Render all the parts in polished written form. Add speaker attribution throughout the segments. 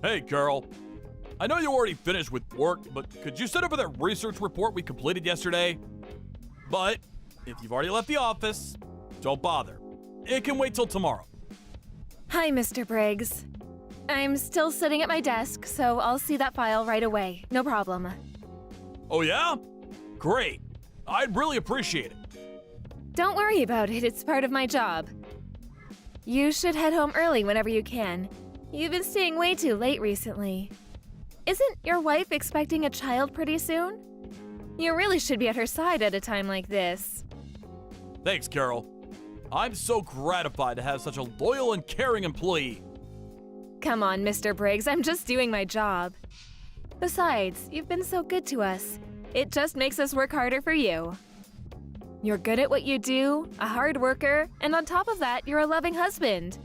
Speaker 1: Hey, Carol. I know you already finished with work, but could you send over that research report we completed yesterday? But if you've already left the office, don't bother. It can wait till tomorrow.
Speaker 2: Hi, Mr. Briggs. I'm still sitting at my desk, so I'll see that file right away. No problem.
Speaker 1: Oh yeah? Great. I'd really appreciate it.
Speaker 2: Don't worry about it, it's part of my job. You should head home early whenever you can. You've been staying way too late recently. Isn't your wife expecting a child pretty soon? You really should be at her side at a time like this.
Speaker 1: Thanks, Carol. I'm so gratified to have such a loyal and caring employee.
Speaker 2: Come on, Mr. Briggs, I'm just doing my job. Besides, you've been so good to us. It just makes us work harder for you. You're good at what you do, a hard worker, and on top of that, you're a loving husband.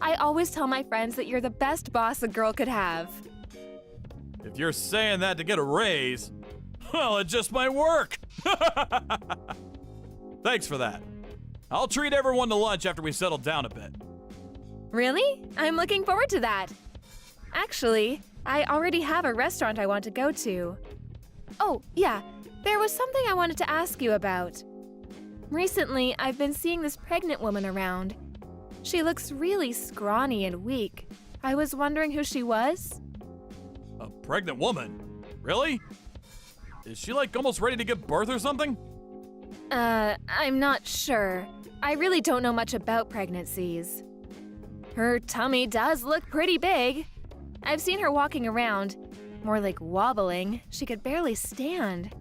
Speaker 2: I always tell my friends that you're the best boss a girl could have.
Speaker 1: If you're saying that to get a raise, well, it just might work. Thanks for that. I'll treat everyone to lunch after we settle down a bit.
Speaker 2: Really? I'm looking forward to that. Actually, I already have a restaurant I want to go to. Oh, yeah, there was something I wanted to ask you about. Recently, I've been seeing this pregnant woman around. She looks really scrawny and weak. I was wondering who she was?
Speaker 1: A pregnant woman? Really? Is she like almost ready to give birth or something?
Speaker 2: I'm not sure. I really don't know much about pregnancies. Her tummy does look pretty big. I've seen her walking around, more like wobbling. She could barely stand.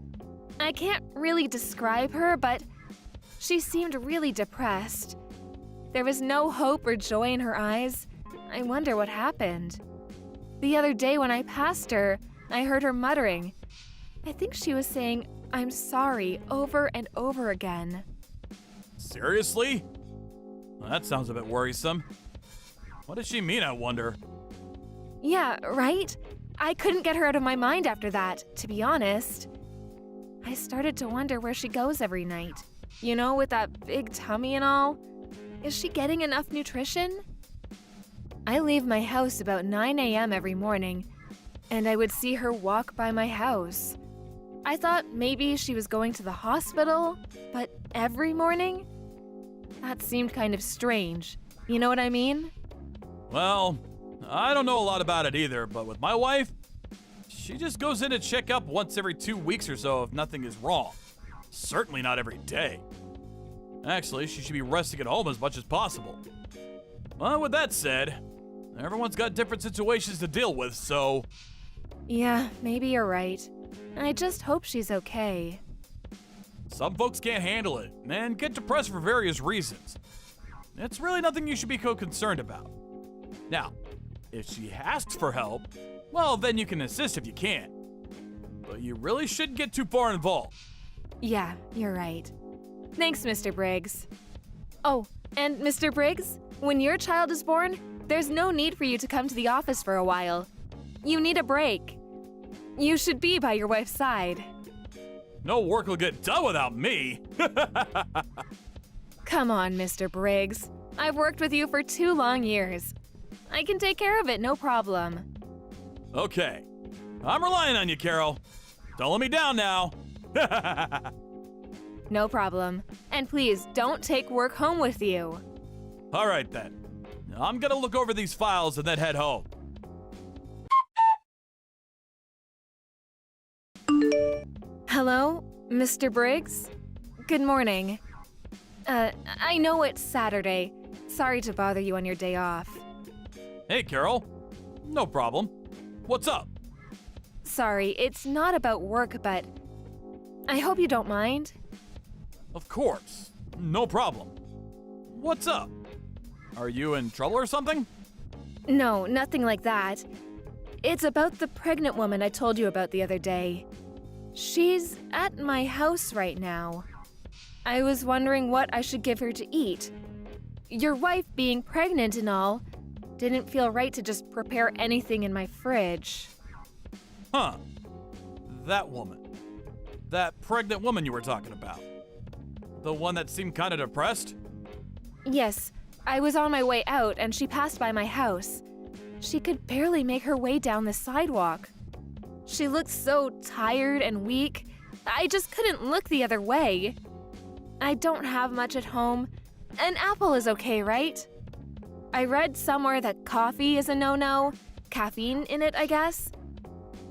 Speaker 2: I can't really describe her, but she seemed really depressed. There was no hope or joy in her eyes. I wonder what happened. The other day when I passed her, I heard her muttering. I think she was saying, "I'm sorry," over and over again.
Speaker 1: Seriously? Well, that sounds a bit worrisome. What does she mean, I wonder?
Speaker 2: Yeah, right? I couldn't get her out of my mind after that, to be honest. I started to wonder where she goes every night. You know, with that big tummy and all. Is she getting enough nutrition? I leave my house about 9 a.m. every morning, and I would see her walk by my house. I thought maybe she was going to the hospital, but every morning? That seemed kind of strange. You know what I mean?
Speaker 1: Well, I don't know a lot about it either, but with my wife, she just goes in to check up once every 2 weeks or so if nothing is wrong. Certainly not every day. Actually, she should be resting at home as much as possible. Well, with that said, everyone's got different situations to deal with, so...
Speaker 2: Yeah, maybe you're right. I just hope she's okay.
Speaker 1: Some folks can't handle it and get depressed for various reasons. It's really nothing you should be concerned about. Now, if she asks for help, well, then you can assist if you can. But you really shouldn't get too far involved.
Speaker 2: Yeah, you're right. Thanks, Mr. Briggs. Oh, and Mr. Briggs, when your child is born, there's no need for you to come to the office for a while. You need a break. You should be by your wife's side.
Speaker 1: No work will get done without me.
Speaker 2: Come on, Mr. Briggs. I've worked with you for 2 long years. I can take care of it, no problem.
Speaker 1: Okay. I'm relying on you, Carol. Don't let me down now.
Speaker 2: No problem. And please, don't take work home with you.
Speaker 1: All right, then. I'm gonna look over these files and then head home.
Speaker 2: Hello, Mr. Briggs? Good morning. I know it's Saturday. Sorry to bother you on your day off.
Speaker 1: Hey, Carol. No problem. What's up?
Speaker 2: Sorry, it's not about work, but I hope you don't mind.
Speaker 1: Of course. No problem. What's up? Are you in trouble or something?
Speaker 2: No, nothing like that. It's about the pregnant woman I told you about the other day. She's at my house right now. I was wondering what I should give her to eat. Your wife being pregnant and all, didn't feel right to just prepare anything in my fridge.
Speaker 1: Huh. That woman. That pregnant woman you were talking about. The one that seemed kind of depressed?
Speaker 2: Yes, I was on my way out and she passed by my house. She could barely make her way down the sidewalk. She looked so tired and weak, I just couldn't look the other way. I don't have much at home. An apple is okay, right? I read somewhere that coffee is a no-no. Caffeine in it, I guess.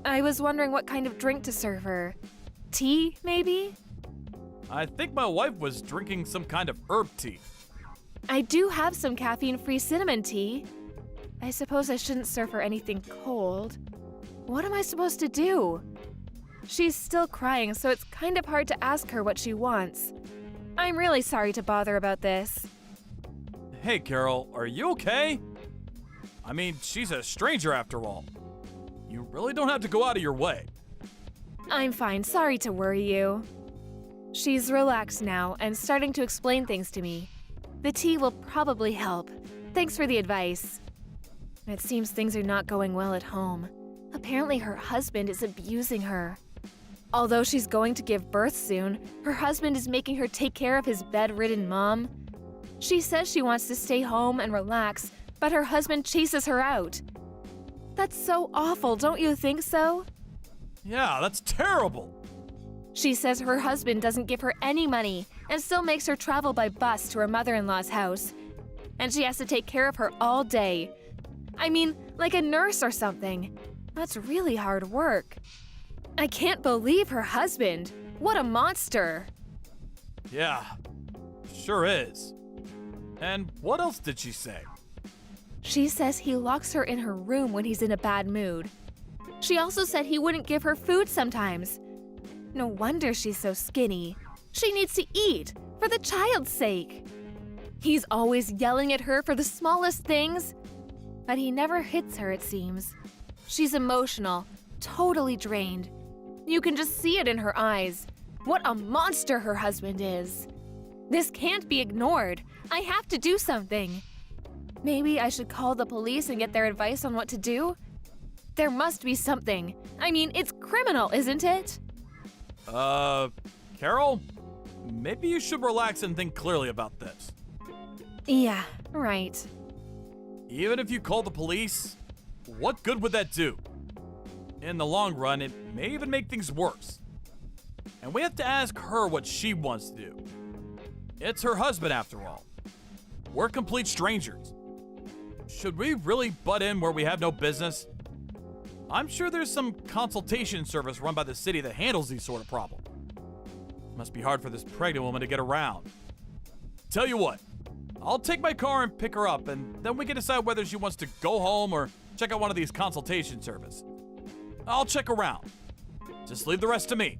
Speaker 2: I was wondering what kind of drink to serve her. Tea, maybe?
Speaker 1: I think my wife was drinking some kind of herb tea.
Speaker 2: I do have some caffeine-free cinnamon tea. I suppose I shouldn't serve her anything cold. What am I supposed to do? She's still crying, so it's kind of hard to ask her what she wants. I'm really sorry to bother about this.
Speaker 1: Hey, Carol, are you okay? I mean, she's a stranger after all. You really don't have to go out of your way.
Speaker 2: I'm fine, sorry to worry you. She's relaxed now and starting to explain things to me. The tea will probably help. Thanks for the advice. It seems things are not going well at home. Apparently her husband is abusing her. Although she's going to give birth soon, her husband is making her take care of his bedridden mom. She says she wants to stay home and relax, but her husband chases her out. That's so awful, don't you think so?
Speaker 1: Yeah, that's terrible.
Speaker 2: She says her husband doesn't give her any money and still makes her travel by bus to her mother-in-law's house. And she has to take care of her all day. I mean, like a nurse or something. That's really hard work. I can't believe her husband. What a monster.
Speaker 1: Yeah, sure is. And what else did she say?
Speaker 2: She says he locks her in her room when he's in a bad mood. She also said he wouldn't give her food sometimes. No wonder she's so skinny. She needs to eat, for the child's sake. He's always yelling at her for the smallest things. But he never hits her, it seems. She's emotional, totally drained. You can just see it in her eyes. What a monster her husband is. This can't be ignored. I have to do something. Maybe I should call the police and get their advice on what to do? There must be something. I mean, it's criminal, isn't it?
Speaker 1: Carol? Maybe you should relax and think clearly about this.
Speaker 2: Yeah, right.
Speaker 1: Even if you call the police, what good would that do? In the long run, it may even make things worse. And we have to ask her what she wants to do. It's her husband, after all. We're complete strangers. Should we really butt in where we have no business? I'm sure there's some consultation service run by the city that handles these sort of problems. Must be hard for this pregnant woman to get around. Tell you what, I'll take my car and pick her up, and then we can decide whether she wants to go home or check out one of these consultation services. I'll check around. Just leave the rest to me.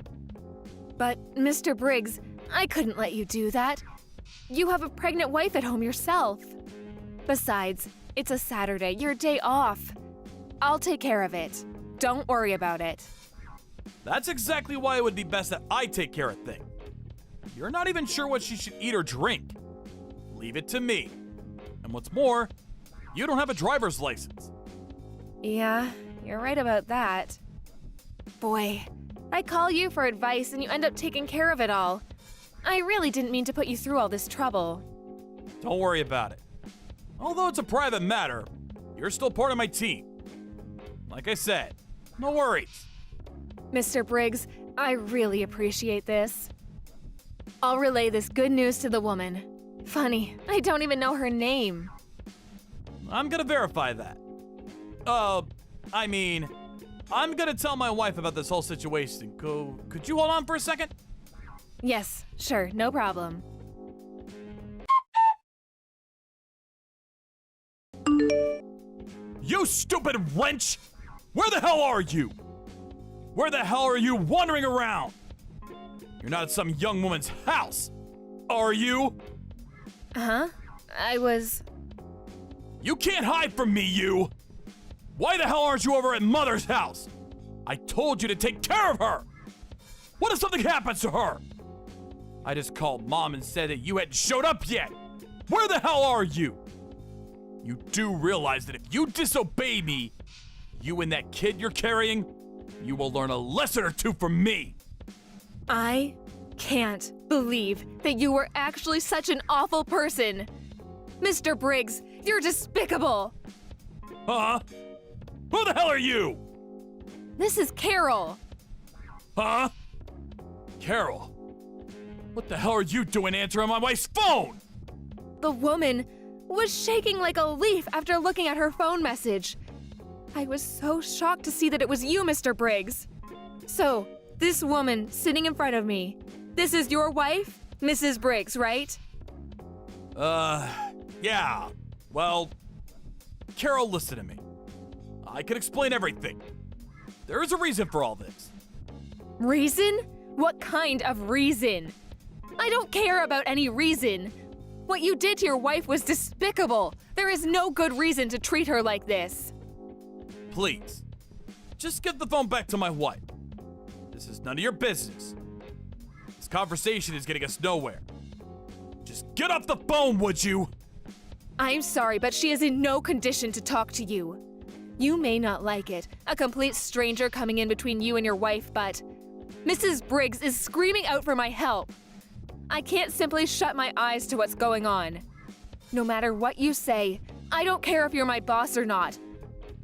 Speaker 2: But, Mr. Briggs, I couldn't let you do that. You have a pregnant wife at home yourself. Besides, it's a Saturday, your day off. I'll take care of it. Don't worry about it.
Speaker 1: That's exactly why it would be best that I take care of things. You're not even sure what she should eat or drink. Leave it to me. And what's more, you don't have a driver's license.
Speaker 2: Yeah, you're right about that. Boy, I call you for advice and you end up taking care of it all. I really didn't mean to put you through all this trouble.
Speaker 1: Don't worry about it. Although it's a private matter, you're still part of my team. Like I said, no worries.
Speaker 2: Mr. Briggs, I really appreciate this. I'll relay this good news to the woman. Funny, I don't even know her name.
Speaker 1: I'm gonna verify that. I'm gonna tell my wife about this whole situation. Could you hold on for a second?
Speaker 2: Yes, sure, no problem.
Speaker 1: You stupid wench! Where the hell are you? Where the hell are you wandering around? You're not at some young woman's house, are you?
Speaker 2: Huh?
Speaker 1: You can't hide from me, you! Why the hell aren't you over at Mother's house? I told you to take care of her! What if something happens to her? I just called Mom and said that you hadn't showed up yet! Where the hell are you? You do realize that if you disobey me, you and that kid you're carrying, you will learn a lesson or two from me!
Speaker 2: I can't believe that you were actually such an awful person. Mr. Briggs, you're despicable.
Speaker 1: Huh? Who the hell are you?
Speaker 2: This is Carol.
Speaker 1: Huh? Carol? What the hell are you doing answering my wife's phone?
Speaker 2: The woman was shaking like a leaf after looking at her phone message. I was so shocked to see that it was you, Mr. Briggs. So, this woman sitting in front of me, this is your wife, Mrs. Briggs, right?
Speaker 1: Yeah. Well, Carol, listen to me. I can explain everything. There is a reason for all this.
Speaker 2: Reason? What kind of reason? I don't care about any reason. What you did to your wife was despicable. There is no good reason to treat her like this.
Speaker 1: Please, just give the phone back to my wife. This is none of your business. This conversation is getting us nowhere. Just get off the phone, would you?
Speaker 2: I'm sorry, but she is in no condition to talk to you. You may not like it, a complete stranger coming in between you and your wife, but Mrs. Briggs is screaming out for my help. I can't simply shut my eyes to what's going on. No matter what you say, I don't care if you're my boss or not.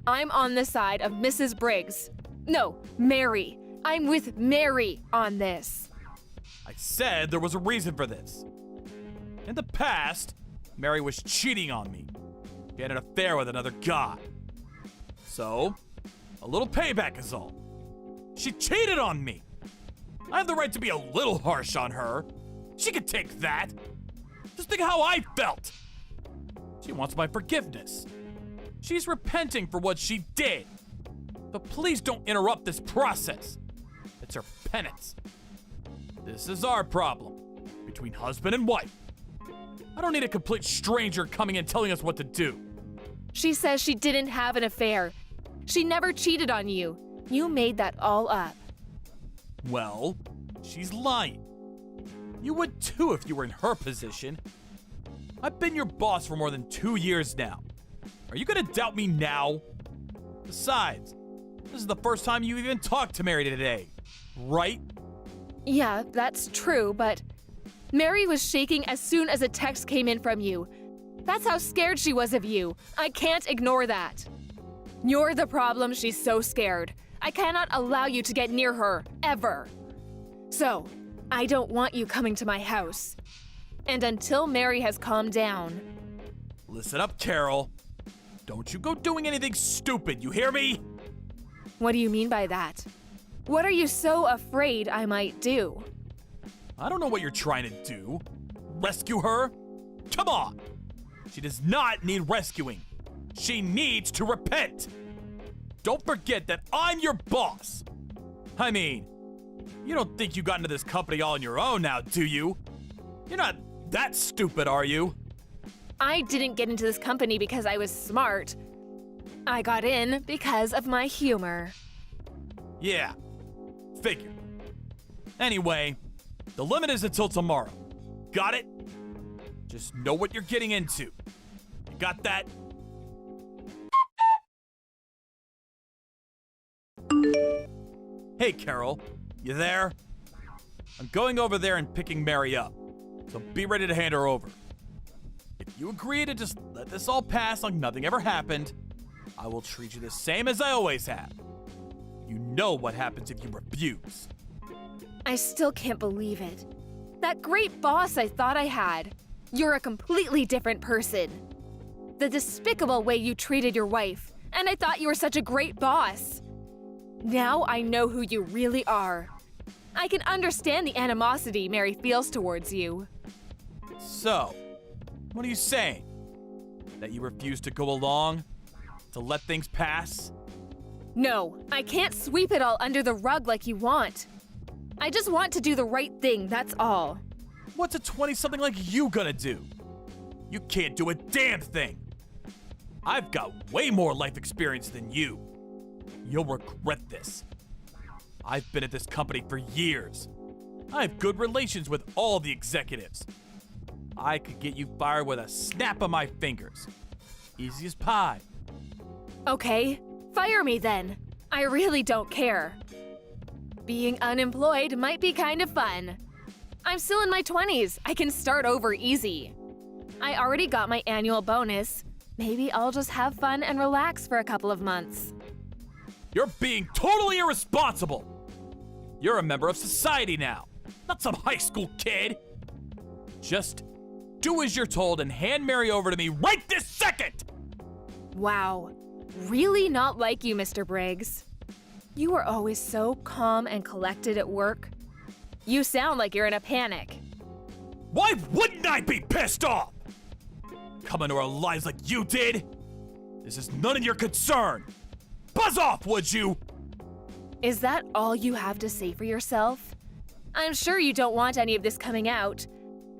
Speaker 2: I'm on the side of Mrs. Briggs. No, Mary. I'm with Mary on this.
Speaker 1: I said there was a reason for this. In the past, Mary was cheating on me. She had an affair with another guy. So, a little payback is all. She cheated on me. I have the right to be a little harsh on her. She can take that. Just think how I felt. She wants my forgiveness. She's repenting for what she did. But please don't interrupt this process. It's her penance. This is our problem, between husband and wife. I don't need a complete stranger coming and telling us what to do.
Speaker 2: She says she didn't have an affair. She never cheated on you. You made that all up.
Speaker 1: Well, she's lying. You would too if you were in her position. I've been your boss for more than 2 years now. Are you gonna doubt me now? Besides, this is the first time you even talked to Mary today, right?
Speaker 2: Yeah, that's true, but Mary was shaking as soon as a text came in from you. That's how scared she was of you. I can't ignore that. You're the problem. She's so scared. I cannot allow you to get near her, ever. So, I don't want you coming to my house. And until Mary has calmed down.
Speaker 1: Listen up, Carol. Don't you go doing anything stupid, you hear me?
Speaker 2: What do you mean by that? What are you so afraid I might do?
Speaker 1: I don't know what you're trying to do. Rescue her? Come on! She does not need rescuing. She needs to repent. Don't forget that I'm your boss. I mean, you don't think you got into this company all on your own now, do you? You're not that stupid, are you?
Speaker 2: I didn't get into this company because I was smart. I got in because of my humor.
Speaker 1: Yeah, figured. Anyway, the limit is until tomorrow. Got it? Just know what you're getting into. You got that? Hey, Carol, you there? I'm going over there and picking Mary up, so be ready to hand her over. If you agree to just let this all pass like nothing ever happened, I will treat you the same as I always have. You know what happens if you refuse.
Speaker 2: I still can't believe it. That great boss I thought I had. You're a completely different person. The despicable way you treated your wife, and I thought you were such a great boss. Now I know who you really are. I can understand the animosity Mary feels towards you.
Speaker 1: So, what are you saying? That you refuse to go along? To let things pass?
Speaker 2: No, I can't sweep it all under the rug like you want. I just want to do the right thing, that's all.
Speaker 1: What's a 20-something like you gonna do? You can't do a damn thing. I've got way more life experience than you. You'll regret this. I've been at this company for years. I have good relations with all the executives. I could get you fired with a snap of my fingers. Easy as pie.
Speaker 2: Okay, fire me then. I really don't care. Being unemployed might be kind of fun. I'm still in my 20s. I can start over easy. I already got my annual bonus. Maybe I'll just have fun and relax for a couple of months.
Speaker 1: You're being totally irresponsible. You're a member of society now, not some high school kid. Just do as you're told and hand Mary over to me right this second!
Speaker 2: Wow. Really not like you, Mr. Briggs. You were always so calm and collected at work. You sound like you're in a panic.
Speaker 1: Why wouldn't I be pissed off? Come into our lives like you did? This is none of your concern. Buzz off, would you?
Speaker 2: Is that all you have to say for yourself? I'm sure you don't want any of this coming out,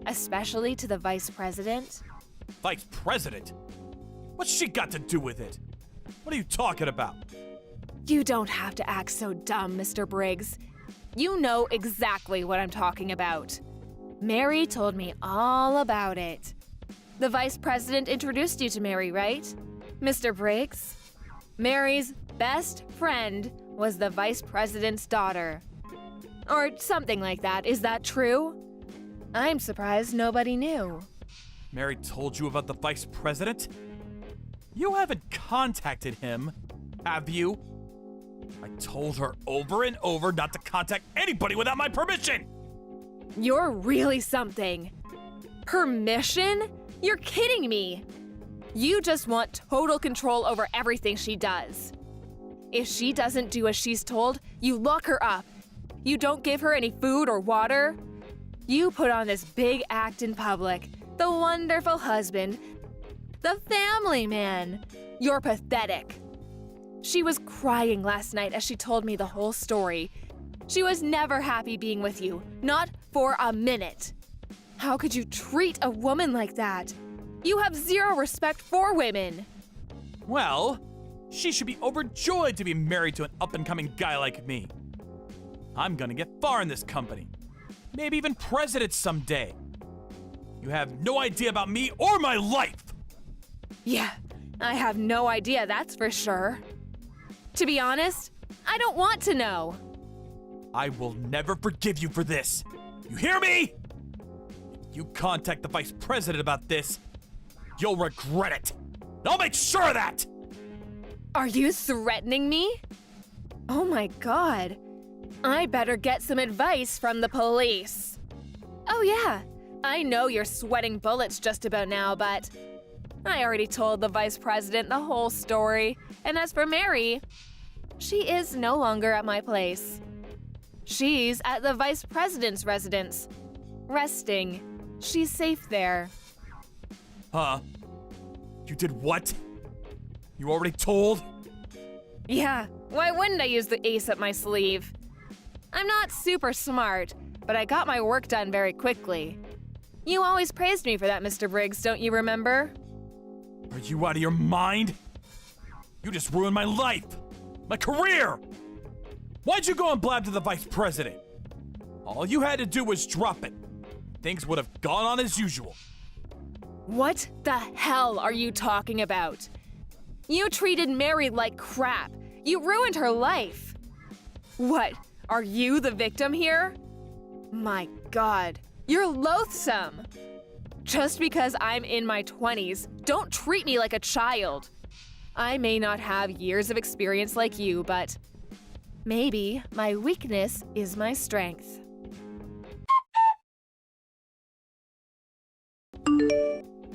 Speaker 2: especially to the vice president.
Speaker 1: Vice president? What's she got to do with it? What are you talking about?
Speaker 2: You don't have to act so dumb, Mr. Briggs. You know exactly what I'm talking about. Mary told me all about it. The vice president introduced you to Mary, right? Mr. Briggs? Mary's best friend was the vice president's daughter. Or something like that. Is that true? I'm surprised nobody knew.
Speaker 1: Mary told you about the vice president? You haven't contacted him, have you? I told her over and over not to contact anybody without my permission!
Speaker 2: You're really something. Permission? You're kidding me. You just want total control over everything she does. If she doesn't do as she's told, you lock her up. You don't give her any food or water. You put on this big act in public. The wonderful husband. The family man. You're pathetic. She was crying last night as she told me the whole story. She was never happy being with you, not for a minute. How could you treat a woman like that? You have zero respect for women.
Speaker 1: Well, she should be overjoyed to be married to an up-and-coming guy like me. I'm gonna get far in this company. Maybe even president someday. You have no idea about me or my life!
Speaker 2: Yeah, I have no idea, that's for sure. To be honest, I don't want to know.
Speaker 1: I will never forgive you for this. You hear me? If you contact the vice president about this, you'll regret it. I'll make sure of that!
Speaker 2: Are you threatening me? Oh my god. I better get some advice from the police. Oh yeah, I know you're sweating bullets just about now, but I already told the vice president the whole story. And as for Mary, she is no longer at my place. She's at the vice president's residence, resting. She's safe there.
Speaker 1: Huh? You did what? You already told?
Speaker 2: Yeah, why wouldn't I use the ace up my sleeve? I'm not super smart, but I got my work done very quickly. You always praised me for that, Mr. Briggs, don't you remember?
Speaker 1: Are you out of your mind? You just ruined my life! My career! Why'd you go and blab to the vice president? All you had to do was drop it. Things would have gone on as usual.
Speaker 2: What the hell are you talking about? You treated Mary like crap. You ruined her life. What, are you the victim here? My god, you're loathsome. Just because I'm in my 20s, don't treat me like a child. I may not have years of experience like you, but maybe my weakness is my strength.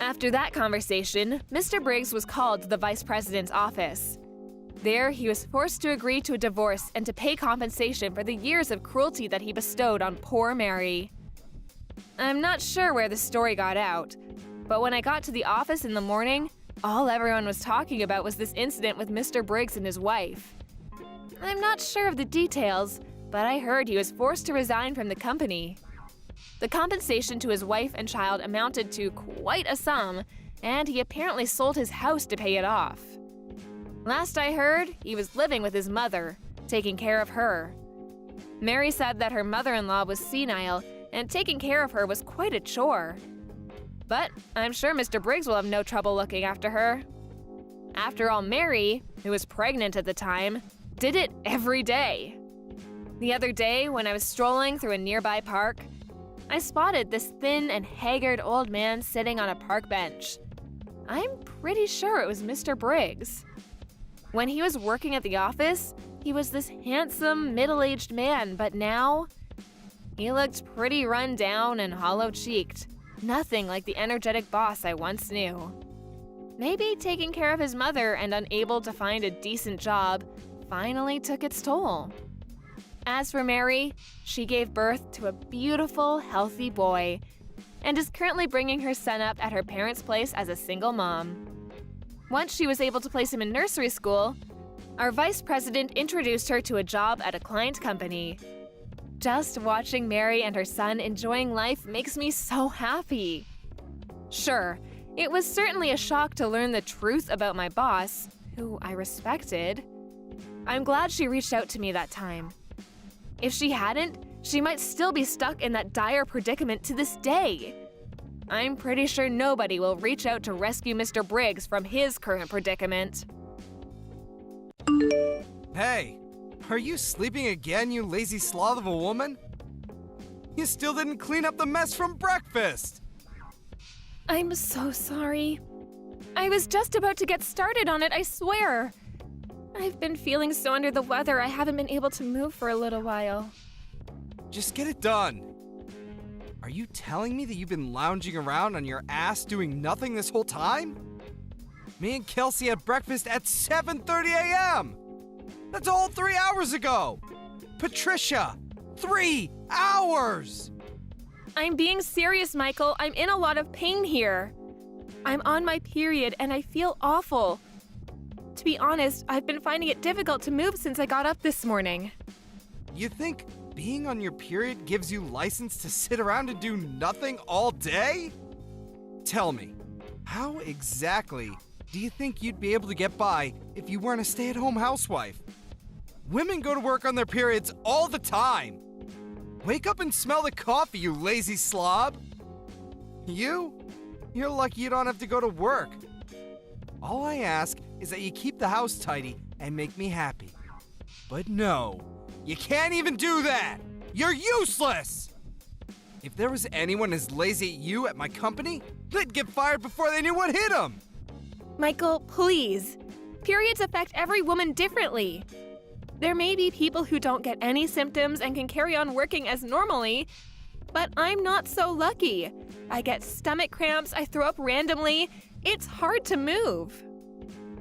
Speaker 2: After that conversation, Mr. Briggs was called to the vice president's office. There, he was forced to agree to a divorce and to pay compensation for the years of cruelty that he bestowed on poor Mary. I'm not sure where the story got out, but when I got to the office in the morning, all everyone was talking about was this incident with Mr. Briggs and his wife. I'm not sure of the details, but I heard he was forced to resign from the company. The compensation to his wife and child amounted to quite a sum, and he apparently sold his house to pay it off. Last I heard, he was living with his mother, taking care of her. Mary said that her mother-in-law was senile, and taking care of her was quite a chore. But I'm sure Mr. Briggs will have no trouble looking after her. After all, Mary, who was pregnant at the time, did it every day. The other day, when I was strolling through a nearby park, I spotted this thin and haggard old man sitting on a park bench. I'm pretty sure it was Mr. Briggs. When he was working at the office, He was this handsome, middle-aged man, but now he looked pretty run down and hollow-cheeked. Nothing like the energetic boss I once knew. Maybe taking care of his mother and unable to find a decent job finally took its toll. As for Mary, she gave birth to a beautiful, healthy boy and is currently bringing her son up at her parents' place as a single mom. Once she was able to place him in nursery school, our vice president introduced her to a job at a client company. Just watching Mary and her son enjoying life makes me so happy. Sure, it was certainly a shock to learn the truth about my boss, who I respected. I'm glad she reached out to me that time. If she hadn't, she might still be stuck in that dire predicament to this day. I'm pretty sure nobody will reach out to rescue Mr. Briggs from his current predicament.
Speaker 3: Hey, are you sleeping again, you lazy sloth of a woman? You still didn't clean up the mess from breakfast!
Speaker 2: I'm so sorry. I was just about to get started on it, I swear. I've been feeling so under the weather I haven't been able to move for a little while.
Speaker 3: Just get it done. Are you telling me that you've been lounging around on your ass doing nothing this whole time? Me and Kelsey had breakfast at 7:30 a.m. That's all 3 hours ago. Patricia, 3 hours!
Speaker 2: I'm being serious, Michael. I'm in a lot of pain here. I'm on my period and I feel awful. To be honest, I've been finding it difficult to move since I got up this morning.
Speaker 3: You think being on your period gives you license to sit around and do nothing all day? Tell me, how exactly do you think you'd be able to get by if you weren't a stay-at-home housewife? Women go to work on their periods all the time. Wake up and smell the coffee, you lazy slob. You're lucky you don't have to go to work. All I ask is that you keep the house tidy and make me happy. But no, you can't even do that! You're useless! If there was anyone as lazy as you at my company, they'd get fired before they knew what hit them!
Speaker 2: Michael, please. Periods affect every woman differently. There may be people who don't get any symptoms and can carry on working as normally, but I'm not so lucky. I get stomach cramps, I throw up randomly. It's hard to move.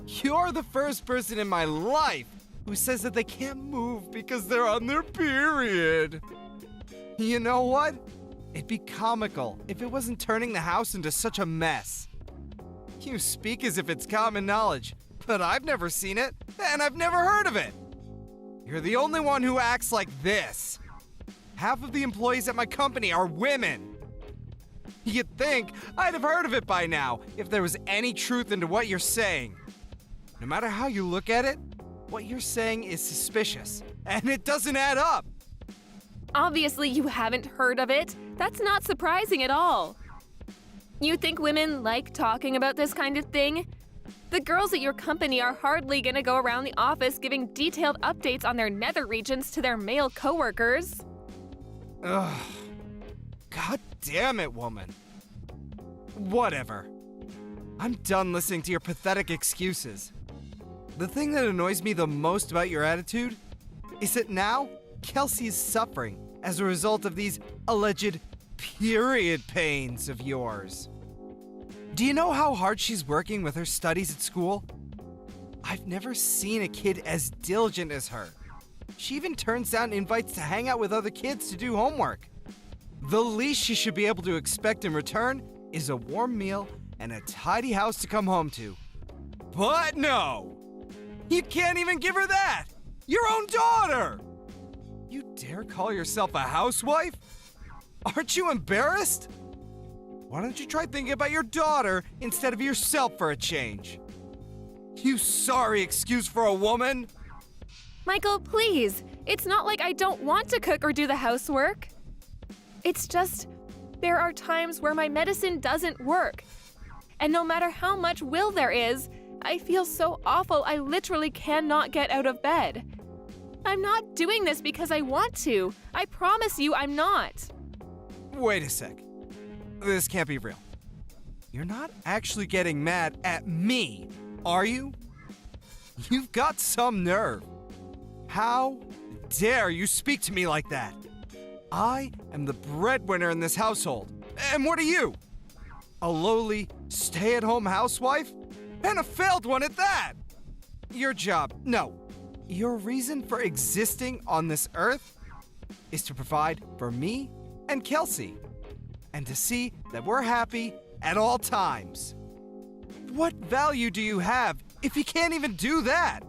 Speaker 3: You're the first person in my life who says that they can't move because they're on their period. You know what? It'd be comical if it wasn't turning the house into such a mess. You speak as if it's common knowledge, but I've never seen it, and I've never heard of it. You're the only one who acts like this. Half of the employees at my company are women. You'd think I'd have heard of it by now if there was any truth into what you're saying. No matter how you look at it, what you're saying is suspicious, and it doesn't add up.
Speaker 2: Obviously, you haven't heard of it. That's not surprising at all. You think women like talking about this kind of thing? The girls at your company are hardly gonna go around the office giving detailed updates on their nether regions to their male coworkers.
Speaker 3: Ugh. God damn it, woman. Whatever. I'm done listening to your pathetic excuses. The thing that annoys me the most about your attitude is that now Kelsey is suffering as a result of these alleged period pains of yours. Do you know how hard she's working with her studies at school? I've never seen a kid as diligent as her. She even turns down invites to hang out with other kids to do homework. The least she should be able to expect in return is a warm meal and a tidy house to come home to. But no! You can't even give her that! Your own daughter! You dare call yourself a housewife? Aren't you embarrassed? Why don't you try thinking about your daughter instead of yourself for a change? You sorry excuse for a woman?
Speaker 2: Michael, please. It's not like I don't want to cook or do the housework. It's just, there are times where my medicine doesn't work. And no matter how much will there is, I feel so awful I literally cannot get out of bed. I'm not doing this because I want to. I promise you I'm not.
Speaker 3: Wait a sec. This can't be real. You're not actually getting mad at me, are you? You've got some nerve. How dare you speak to me like that? I am the breadwinner in this household. And what are you? A lowly, stay-at-home housewife? And a failed one at that! Your job, no. Your reason for existing on this earth is to provide for me and Kelsey. And to see that we're happy at all times. What value do you have if you can't even do that?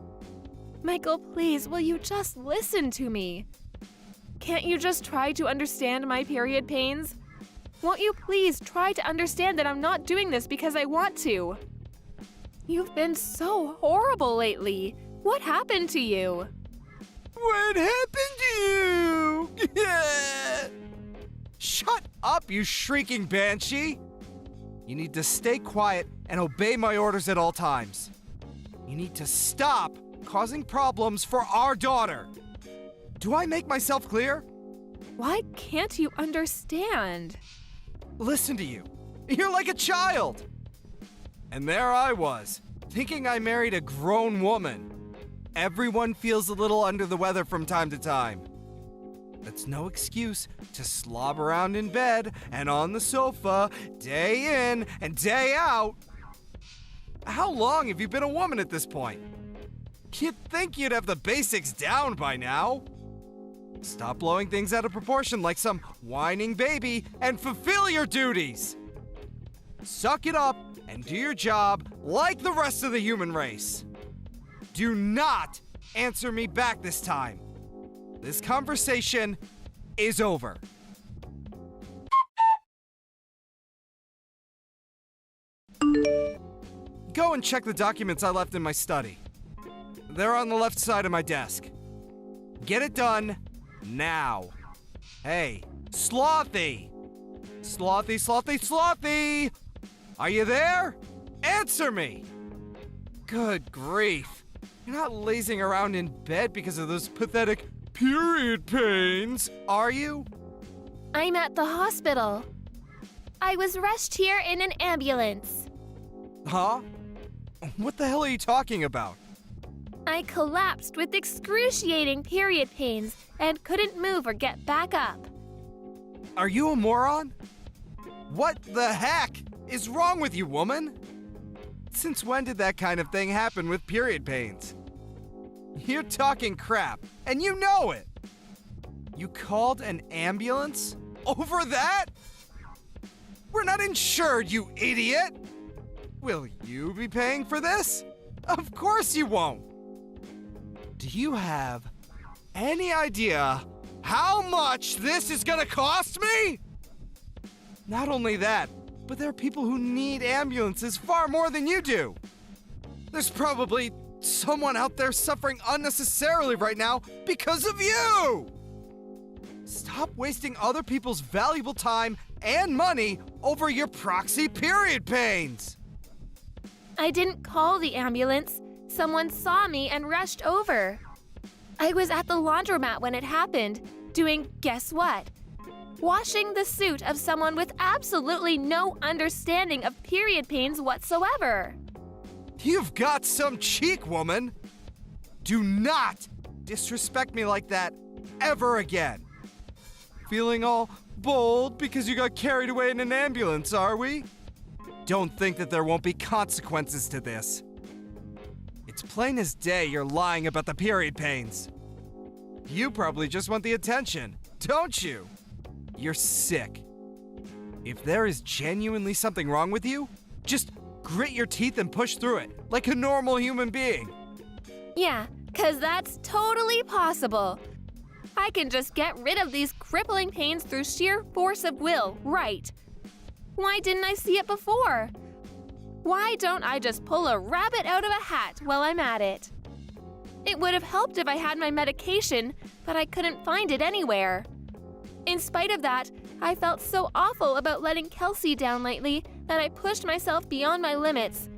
Speaker 2: Michael, please, will you just listen to me? Can't you just try to understand my period pains? Won't you please try to understand that I'm not doing this because I want to? You've been so horrible lately. What happened to you?
Speaker 3: What happened to you? Shut up, you shrieking banshee! You need to stay quiet and obey my orders at all times. You need to stop causing problems for our daughter. Do I make myself clear?
Speaker 2: Why can't you understand?
Speaker 3: Listen to you. You're like a child. And there I was, thinking I married a grown woman. Everyone feels a little under the weather from time to time. That's no excuse to slob around in bed and on the sofa, day in and day out. How long have you been a woman at this point? You'd think you'd have the basics down by now. Stop blowing things out of proportion like some whining baby and fulfill your duties. Suck it up and do your job like the rest of the human race. Do not answer me back this time. This conversation is over. Go and check the documents I left in my study. They're on the left side of my desk. Get it done now. Hey, Slothy! Slothy, Slothy, Slothy! Are you there? Answer me! Good grief. You're not lazing around in bed because of those pathetic period pains, are you?
Speaker 2: I'm at the hospital. I was rushed here in an ambulance.
Speaker 3: Huh? What the hell are you talking about?
Speaker 2: I collapsed with excruciating period pains and couldn't move or get back up.
Speaker 3: Are you a moron? What the heck is wrong with you, woman? Since when did that kind of thing happen with period pains? You're talking crap, and you know it! You called an ambulance? Over that? We're not insured, you idiot! Will you be paying for this? Of course you won't! Do you have any idea how much this is gonna cost me? Not only that, but there are people who need ambulances far more than you do. There's probably someone out there suffering unnecessarily right now because of you! Stop wasting other people's valuable time and money over your proxy period pains!
Speaker 2: I didn't call the ambulance. Someone saw me and rushed over. I was at the laundromat when it happened, doing guess what? Washing the suit of someone with absolutely no understanding of period pains whatsoever.
Speaker 3: You've got some cheek, woman! Do not disrespect me like that ever again. Feeling all bold because you got carried away in an ambulance, are we? Don't think that there won't be consequences to this. It's plain as day you're lying about the period pains. You probably just want the attention, don't you? You're sick. If there is genuinely something wrong with you, just grit your teeth and push through it like a normal human being.
Speaker 2: Yeah, 'cause that's totally possible. I can just get rid of these crippling pains through sheer force of will, right? Why didn't I see it before? Why don't I just pull a rabbit out of a hat while I'm at it? It would have helped if I had my medication, but I couldn't find it anywhere. In spite of that, I felt so awful about letting Kelsey down lately that I pushed myself beyond my limits.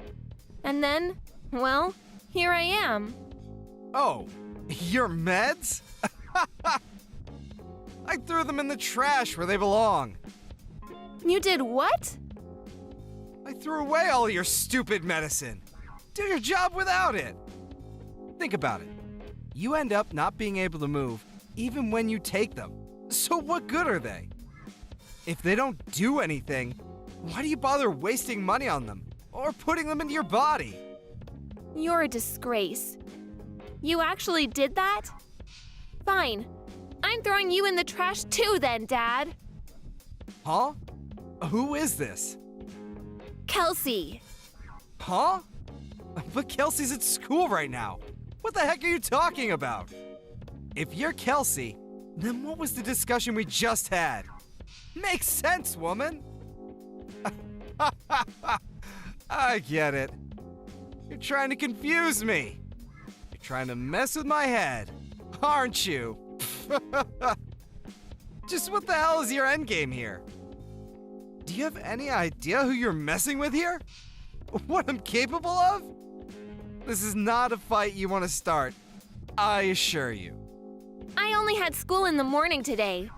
Speaker 2: And then, well, here I am.
Speaker 3: Oh, your meds? I threw them in the trash where they belong.
Speaker 2: You did what?
Speaker 3: I threw away all your stupid medicine. Do your job without it. Think about it. You end up not being able to move even when you take them. So what good are they? If they don't do anything, why do you bother wasting money on them or putting them into your body?
Speaker 2: You're a disgrace. You actually did that? Fine. I'm throwing you in the trash too then, Dad.
Speaker 3: Huh? Who is this?
Speaker 2: Kelsey.
Speaker 3: Huh? But Kelsey's at school right now. What the heck are you talking about? If you're Kelsey, then what was the discussion we just had? Makes sense, woman. I get it. You're trying to confuse me. You're trying to mess with my head, aren't you? Just what the hell is your endgame here? Do you have any idea who you're messing with here? What I'm capable of? This is not a fight you want to start, I assure you.
Speaker 2: I only had school in the morning today.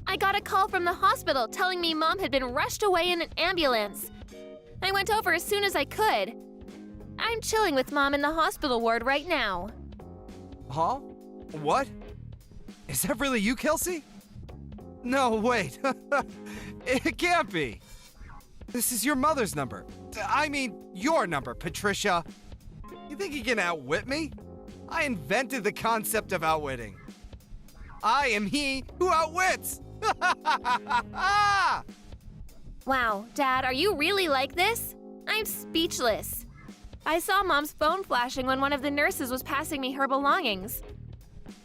Speaker 2: I got a call from the hospital telling me Mom had been rushed away in an ambulance. I went over as soon as I could. I'm chilling with Mom in the hospital ward right now.
Speaker 3: Huh? What? Is that really you, Kelsey? No, wait. It can't be. This is your mother's number. I mean, your number, Patricia. You think you can outwit me? I invented the concept of outwitting. I am he who outwits.
Speaker 2: Wow, Dad, are you really like this? I'm speechless. I saw Mom's phone flashing when one of the nurses was passing me her belongings.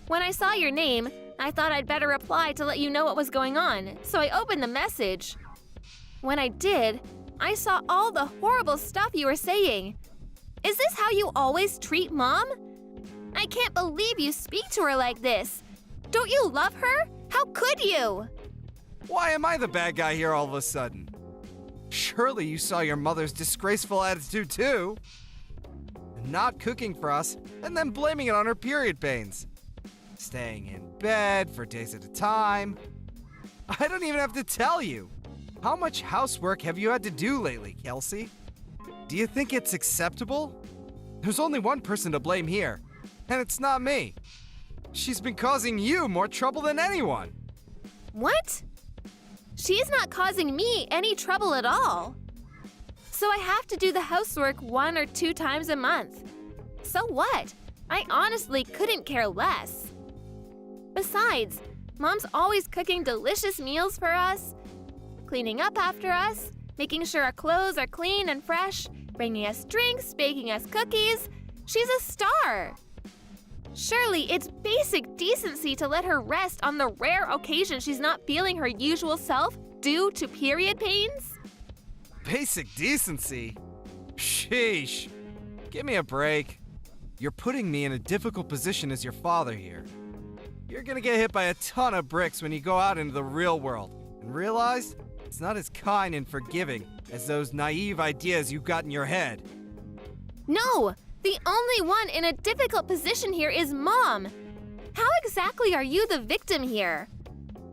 Speaker 2: When I saw your name, I thought I'd better reply to let you know what was going on, so I opened the message. When I did, I saw all the horrible stuff you were saying. Is this how you always treat Mom? I can't believe you speak to her like this. Don't you love her? How could you?
Speaker 3: Why am I the bad guy here all of a sudden? Surely you saw your mother's disgraceful attitude too. Not cooking for us and then blaming it on her period pains. Staying in bed for days at a time. I don't even have to tell you. How much housework have you had to do lately, Kelsey? Do you think it's acceptable? There's only one person to blame here, and it's not me. She's been causing you more trouble than anyone.
Speaker 2: What? She's not causing me any trouble at all. So I have to do the housework 1 or 2 times a month. So what? I honestly couldn't care less. Besides, Mom's always cooking delicious meals for us, cleaning up after us, making sure our clothes are clean and fresh, bringing us drinks, baking us cookies. She's a star. Surely it's basic decency to let her rest on the rare occasion she's not feeling her usual self due to period pains?
Speaker 3: Basic decency? Sheesh. Give me a break. You're putting me in a difficult position as your father here. You're gonna get hit by a ton of bricks when you go out into the real world and realize it's not as kind and forgiving as those naive ideas you got in your head.
Speaker 2: No! The only one in a difficult position here is Mom. How exactly are you the victim here?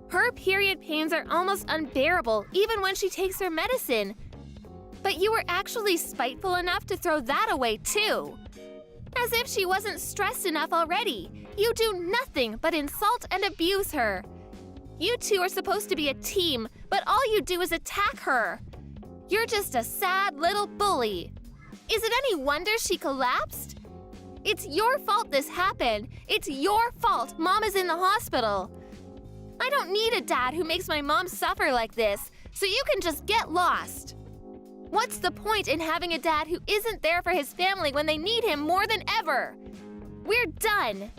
Speaker 2: Her period pains are almost unbearable even when she takes her medicine. But you were actually spiteful enough to throw that away too. As if she wasn't stressed enough already. You do nothing but insult and abuse her. You two are supposed to be a team, but all you do is attack her. You're just a sad little bully. Is it any wonder she collapsed? It's your fault this happened. It's your fault Mom is in the hospital. I don't need a dad who makes my mom suffer like this, so you can just get lost. What's the point in having a dad who isn't there for his family when they need him more than ever? We're done.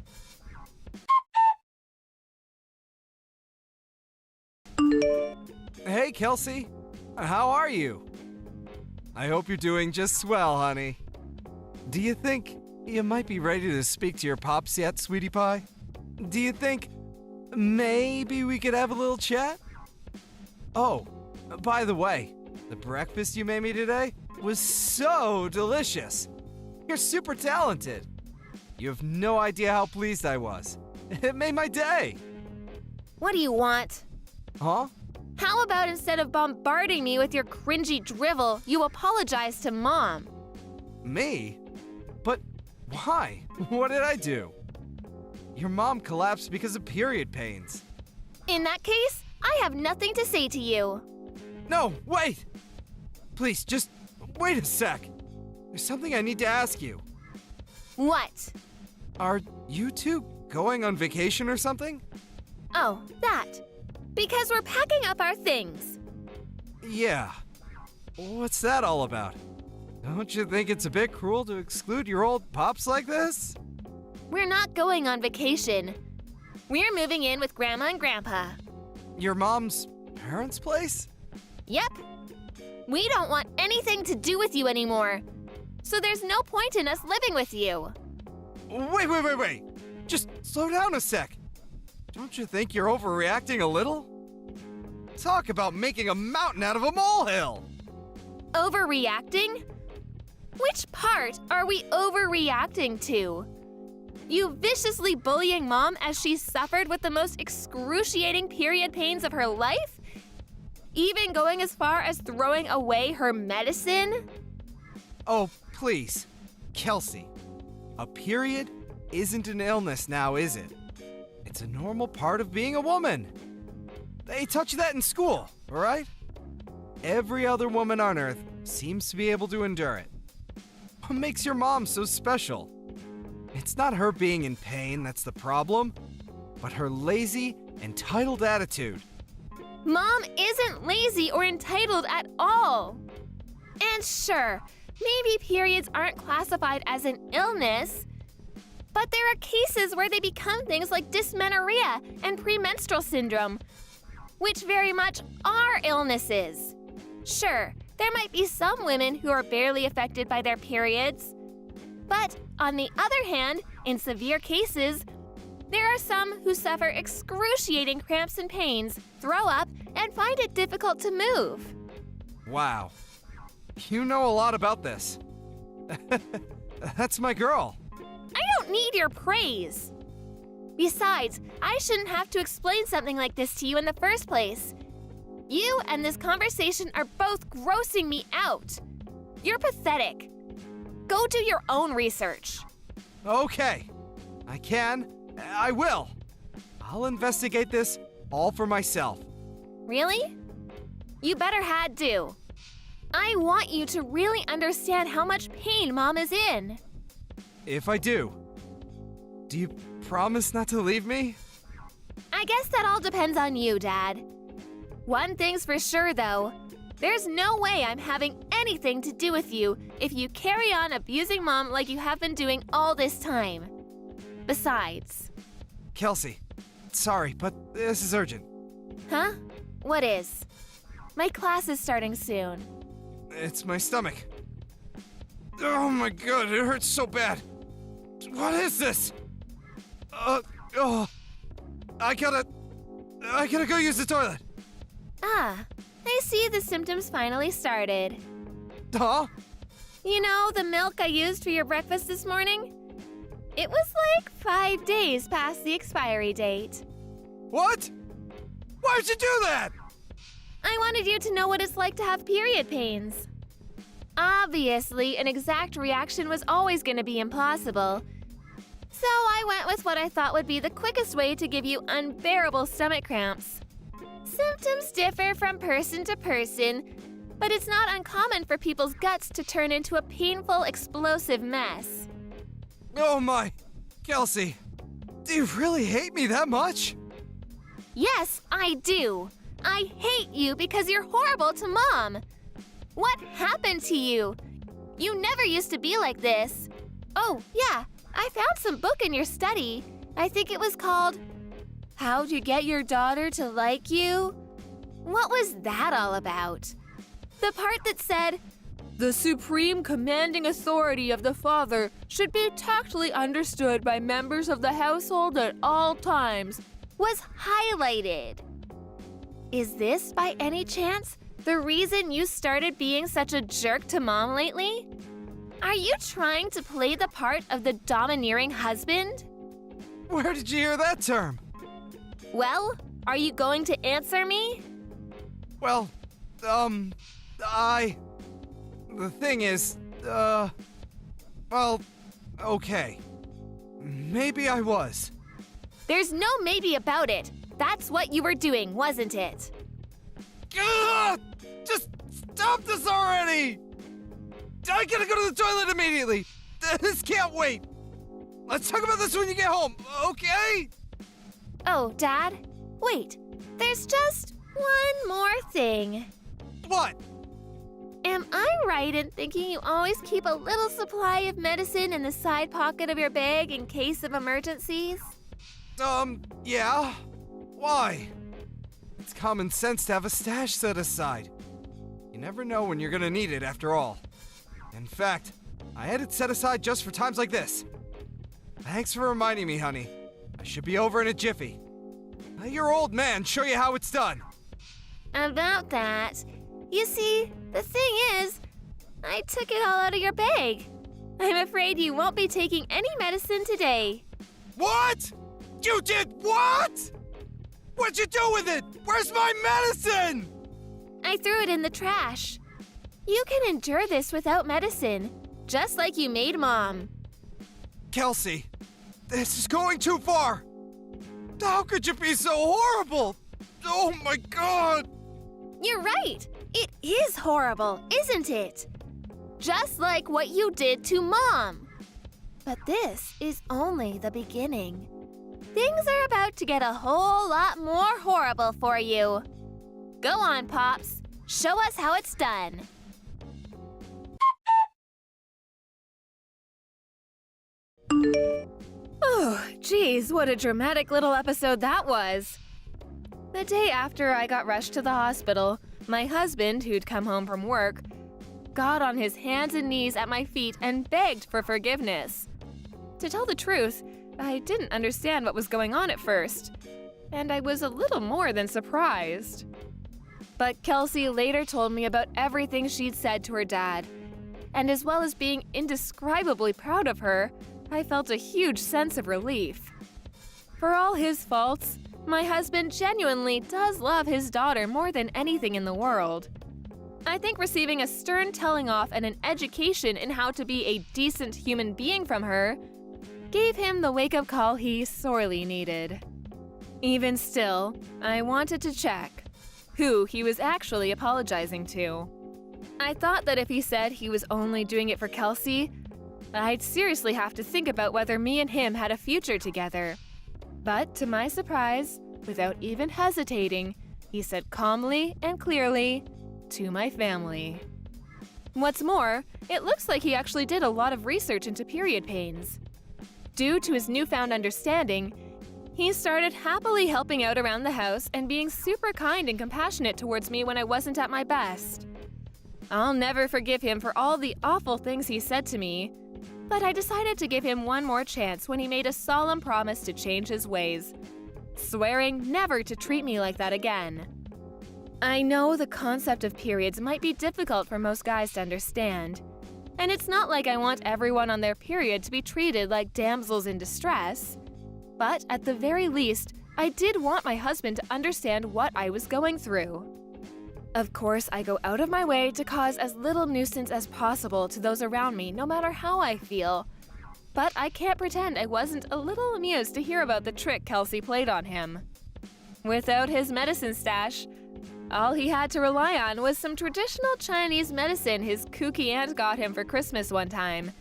Speaker 3: Hey, Kelsey. How are you? I hope you're doing just swell, honey. Do you think you might be ready to speak to your pops yet, sweetie pie? Do you think maybe we could have a little chat? Oh, by the way, the breakfast you made me today was so delicious. You're super talented. You have no idea how pleased I was. It made my day.
Speaker 2: What do you want?
Speaker 3: Huh?
Speaker 2: How about instead of bombarding me with your cringy drivel, you apologize to Mom?
Speaker 3: Me? But why? What did I do? Your mom collapsed because of period pains.
Speaker 2: In that case, I have nothing to say to you.
Speaker 3: No, wait! Please, just wait a sec. There's something I need to ask you.
Speaker 2: What?
Speaker 3: Are you two going on vacation or something?
Speaker 2: Oh, that. Because we're packing up our things.
Speaker 3: Yeah. What's that all about? Don't you think it's a bit cruel to exclude your old pops like this?
Speaker 2: We're not going on vacation. We're moving in with Grandma and Grandpa.
Speaker 3: Your mom's parents' place?
Speaker 2: Yep. We don't want anything to do with you anymore. So there's no point in us living with you.
Speaker 3: Wait. Just slow down a sec. Don't you think you're overreacting a little? Talk about making a mountain out of a molehill!
Speaker 2: Overreacting? Which part are we overreacting to? You viciously bullying Mom as she suffered with the most excruciating period pains of her life? Even going as far as throwing away her medicine?
Speaker 3: Oh, please. Kelsey, a period isn't an illness now, is it? It's a normal part of being a woman. They taught you that in school, all right? Every other woman on Earth seems to be able to endure it. What makes your mom so special? It's not her being in pain that's the problem, but her lazy, entitled attitude.
Speaker 2: Mom isn't lazy or entitled at all. And sure, maybe periods aren't classified as an illness, but there are cases where they become things like dysmenorrhea and premenstrual syndrome, which very much are illnesses. Sure, there might be some women who are barely affected by their periods, but on the other hand, in severe cases, there are some who suffer excruciating cramps and pains, throw up, and find it difficult to move.
Speaker 3: Wow. You know a lot about this. That's my girl.
Speaker 2: I don't need your praise. Besides, I shouldn't have to explain something like this to you in the first place. You and this conversation are both grossing me out. You're pathetic. Go do your own research.
Speaker 3: Okay. I will. I'll investigate this all for myself.
Speaker 2: Really? You better had do. I want you to really understand how much pain Mom is in.
Speaker 3: If I do you promise not to leave me?
Speaker 2: I guess that all depends on you, Dad. One thing's for sure, though. There's no way I'm having anything to do with you if you carry on abusing Mom like you have been doing all this time. Besides...
Speaker 3: Kelsey, sorry, but this is urgent.
Speaker 2: Huh? What is? My class is starting soon.
Speaker 3: It's my stomach. Oh my god, it hurts so bad. What is this? I gotta go use the toilet.
Speaker 2: Ah, I see the symptoms finally started.
Speaker 3: Huh?
Speaker 2: You know, the milk I used for your breakfast this morning? It was like 5 days past the expiry date.
Speaker 3: What? Why'd you do that?
Speaker 2: I wanted you to know what it's like to have period pains. Obviously, an exact reaction was always going to be impossible. So I went with what I thought would be the quickest way to give you unbearable stomach cramps. Symptoms differ from person to person, but it's not uncommon for people's guts to turn into a painful, explosive mess.
Speaker 3: Oh my, Kelsey, do you really hate me that much?
Speaker 2: Yes, I do. I hate you because you're horrible to Mom. What happened to you? You never used to be like this. Oh, yeah, I found some book in your study. I think it was called How to Get Your Daughter to Like You. What was that all about? The part that said, the supreme commanding authority of the father should be tactfully understood by members of the household at all times, was highlighted. Is this, by any chance, the reason you started being such a jerk to Mom lately? Are you trying to play the part of the domineering husband?
Speaker 3: Where did you hear that term?
Speaker 2: Well, are you going to answer me?
Speaker 3: Well, the thing is, well, okay. Maybe I was.
Speaker 2: There's no maybe about it. That's what you were doing, wasn't it?
Speaker 3: Ugh! Just stop this already! I gotta go to the toilet immediately! This can't wait! Let's talk about this when you get home, okay?
Speaker 2: Oh, Dad? Wait, there's just one more thing.
Speaker 3: What?
Speaker 2: Am I right in thinking you always keep a little supply of medicine in the side pocket of your bag in case of emergencies?
Speaker 3: Yeah. Why? It's common sense to have a stash set aside. You never know when you're gonna need it after all. In fact, I had it set aside just for times like this. Thanks for reminding me, honey. I should be over in a jiffy. Let your old man show you how it's done.
Speaker 2: About that, you see, the thing is, I took it all out of your bag. I'm afraid you won't be taking any medicine today.
Speaker 3: What? You did what? What'd you do with it? Where's my medicine?
Speaker 2: I threw it in the trash. You can endure this without medicine, just like you made Mom.
Speaker 3: Kelsey, this is going too far. How could you be so horrible? Oh my God!
Speaker 2: You're right. It is horrible, isn't it? Just like what you did to Mom. But this is only the beginning. Things are about to get a whole lot more horrible for you. Go on, Pops. Show us how it's done. Oh, geez, what a dramatic little episode that was. The day after I got rushed to the hospital, my husband, who'd come home from work, got on his hands and knees at my feet and begged for forgiveness. To tell the truth, I didn't understand what was going on at first, and I was a little more than surprised. But Kelsey later told me about everything she'd said to her dad, and as well as being indescribably proud of her, I felt a huge sense of relief. For all his faults, my husband genuinely does love his daughter more than anything in the world. I think receiving a stern telling off and an education in how to be a decent human being from her gave him the wake-up call he sorely needed. Even still, I wanted to check who he was actually apologizing to. I thought that if he said he was only doing it for Kelsey, I'd seriously have to think about whether me and him had a future together. But to my surprise, without even hesitating, he said calmly and clearly, "To my family." What's more, it looks like he actually did a lot of research into period pains. Due to his newfound understanding, he started happily helping out around the house and being super kind and compassionate towards me when I wasn't at my best. I'll never forgive him for all the awful things he said to me, but I decided to give him one more chance when he made a solemn promise to change his ways, swearing never to treat me like that again. I know the concept of periods might be difficult for most guys to understand, and it's not like I want everyone on their period to be treated like damsels in distress, but at the very least, I did want my husband to understand what I was going through. Of course, I go out of my way to cause as little nuisance as possible to those around me, no matter how I feel. But I can't pretend I wasn't a little amused to hear about the trick Kelsey played on him. Without his medicine stash, all he had to rely on was some traditional Chinese medicine his kooky aunt got him for Christmas one time,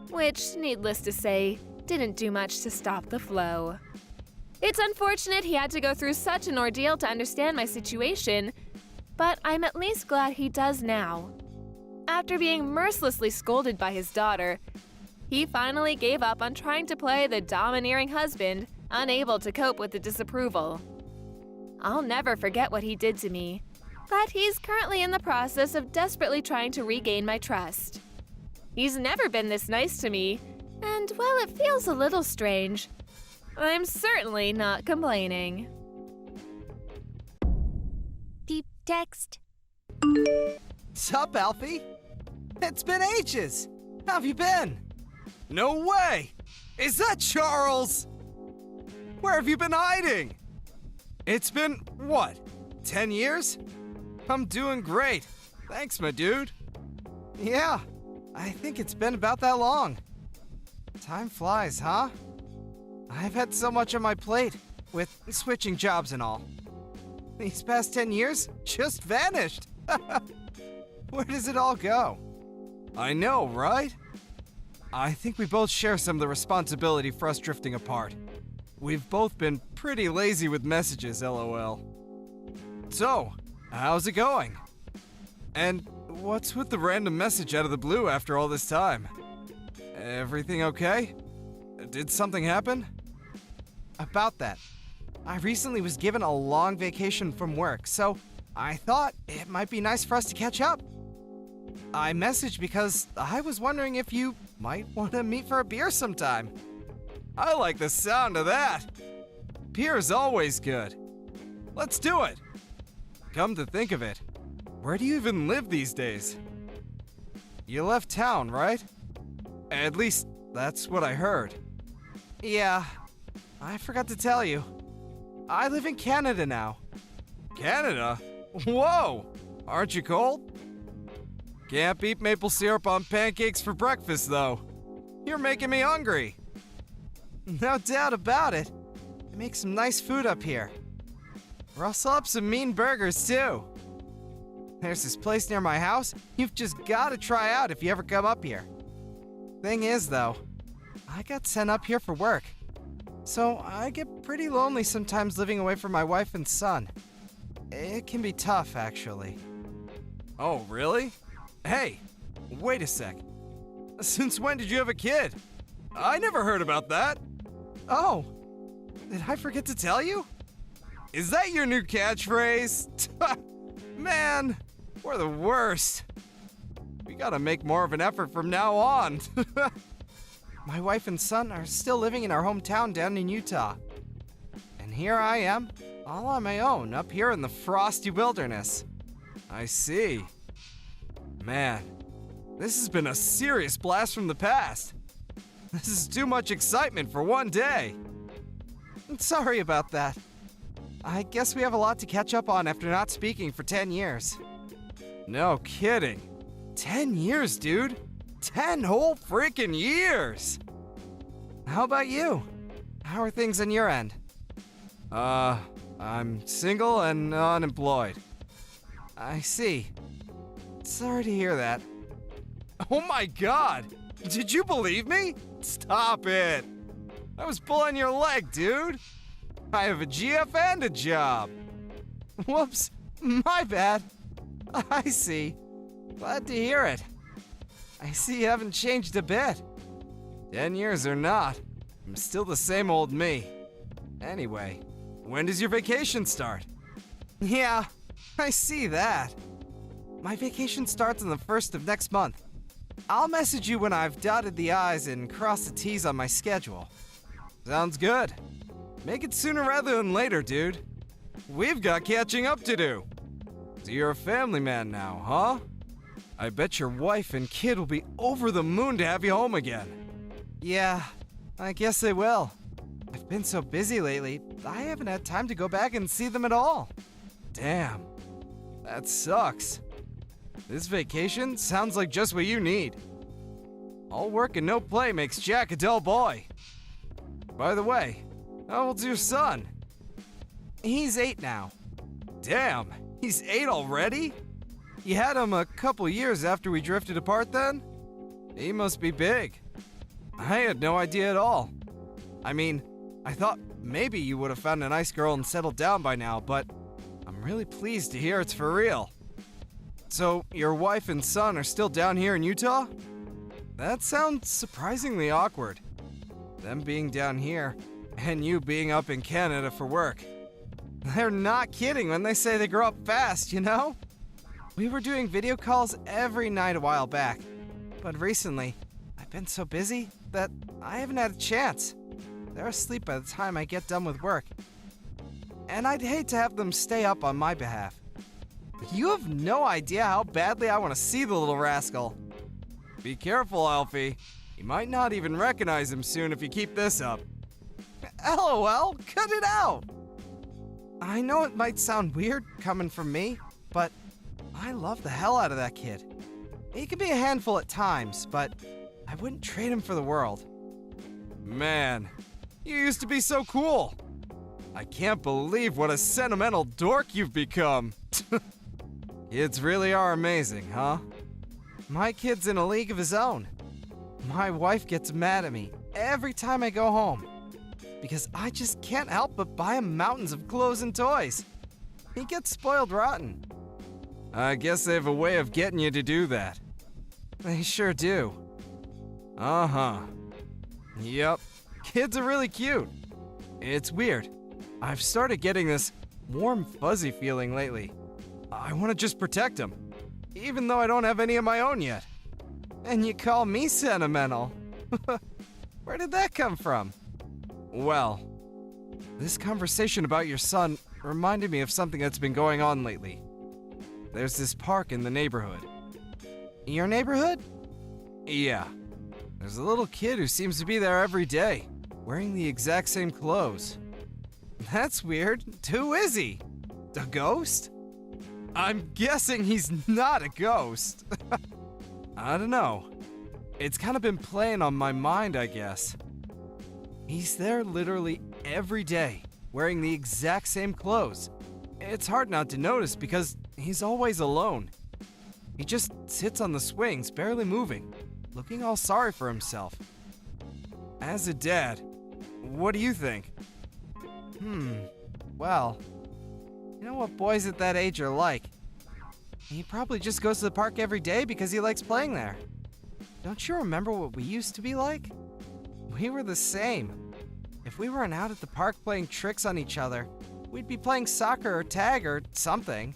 Speaker 2: which, needless to say, didn't do much to stop the flow. It's unfortunate he had to go through such an ordeal to understand my situation, but I'm at least glad he does now. After being mercilessly scolded by his daughter, he finally gave up on trying to play the domineering husband, unable to cope with the disapproval. I'll never forget what he did to me, but he's currently in the process of desperately trying to regain my trust. He's never been this nice to me, and while it feels a little strange, I'm certainly not complaining.
Speaker 4: Peep Text.
Speaker 3: Sup, Alfie? It's been ages. How have you been? No way! Is that Charles? Where have you been hiding? It's been, what, 10 years? I'm doing great. Thanks, my dude. Yeah, I think it's been about that long. Time flies, huh? I've had so much on my plate, with switching jobs and all. These past 10 years just vanished. Where does it all go? I know, right? I think we both share some of the responsibility for us drifting apart. We've both been pretty lazy with messages, lol. So, how's it going? And what's with the random message out of the blue after all this time? Everything okay? Did something happen? About that, I recently was given a long vacation from work, so I thought it might be nice for us to catch up. I messaged because I was wondering if you might want to meet for a beer sometime. I like the sound of that. Beer's always good. Let's do it. Come to think of it, where do you even live these days? You left town, right? At least, that's what I heard. Yeah, I forgot to tell you. I live in Canada now. Canada? Whoa! Aren't you cold? Can't beat maple syrup on pancakes for breakfast, though. You're making me hungry. No doubt about it. They make some nice food up here. Rustle up some mean burgers, too. There's this place near my house you've just gotta try out if you ever come up here. Thing is, though, I got sent up here for work. So I get pretty lonely sometimes living away from my wife and son. It can be tough, actually. Oh, really? Hey, wait a sec. Since when did you have a kid? I never heard about that. Oh, did I forget to tell you? Is that your new catchphrase? Man, we're the worst. We gotta make more of an effort from now on. My wife and son are still living in our hometown down in Utah. And here I am, all on my own, up here in the frosty wilderness. I see. Man, this has been a serious blast from the past. This is too much excitement for one day. Sorry about that. I guess we have a lot to catch up on after not speaking for 10 years. No kidding. 10 years, dude. 10 whole freaking years! How about you? How are things on your end? I'm single and unemployed. I see. Sorry to hear that. Oh my god! Did you believe me? Stop it! I was pulling your leg, dude! I have a GF and a job! Whoops, my bad. I see. Glad to hear it. I see you haven't changed a bit. 10 years or not, I'm still the same old me. Anyway, when does your vacation start? Yeah, I see that. My vacation starts on the 1st of next month. I'll message you when I've dotted the I's and crossed the T's on my schedule. Sounds good. Make it sooner rather than later, dude. We've got catching up to do. So you're a family man now, huh? I bet your wife and kid will be over the moon to have you home again. Yeah, I guess they will. I've been so busy lately, I haven't had time to go back and see them at all. Damn, that sucks. This vacation sounds like just what you need. All work and no play makes Jack a dull boy. By the way, how old's your son? He's 8 now. Damn, he's 8 already? You had him a couple years after we drifted apart then? He must be big. I had no idea at all. I mean, I thought maybe you would have found a nice girl and settled down by now, but I'm really pleased to hear it's for real. So, your wife and son are still down here in Utah? That sounds surprisingly awkward. Them being down here, and you being up in Canada for work. They're not kidding when they say they grow up fast, you know? We were doing video calls every night a while back, but recently, I've been so busy that I haven't had a chance. They're asleep by the time I get done with work. And I'd hate to have them stay up on my behalf. You have no idea how badly I want to see the little rascal. Be careful, Alfie. You might not even recognize him soon if you keep this up. LOL, cut it out! I know it might sound weird coming from me, but I love the hell out of that kid. He can be a handful at times, but I wouldn't trade him for the world. Man, You used to be so cool. I can't believe what a sentimental dork you've become. Kids really are amazing, huh? My kid's in a league of his own. My wife gets mad at me every time I go home because I just can't help but buy him mountains of clothes and toys. He gets spoiled rotten. I guess they have a way of getting you to do that. They sure do. Uh-huh. Yep. Kids are really cute. It's weird. I've started getting this warm, fuzzy feeling lately. I want to just protect them, even though I don't have any of my own yet. And you call me sentimental? Where did that come from? Well, this conversation about your son reminded me of something that's been going on lately. There's this park in the neighborhood. Your neighborhood? Yeah. There's a little kid who seems to be there every day, wearing the exact same clothes. That's weird. Who is he? A ghost? I'm guessing he's not a ghost. I don't know. It's kind of been playing on my mind, I guess. He's there literally every day, wearing the exact same clothes. It's hard not to notice because he's always alone. He just sits on the swings, barely moving, looking all sorry for himself. As a dad, what do you think? Well, you know what boys at that age are like. He probably just goes to the park every day because he likes playing there. Don't you remember what we used to be like? We were the same. If we weren't out at the park playing tricks on each other, we'd be playing soccer or tag or something.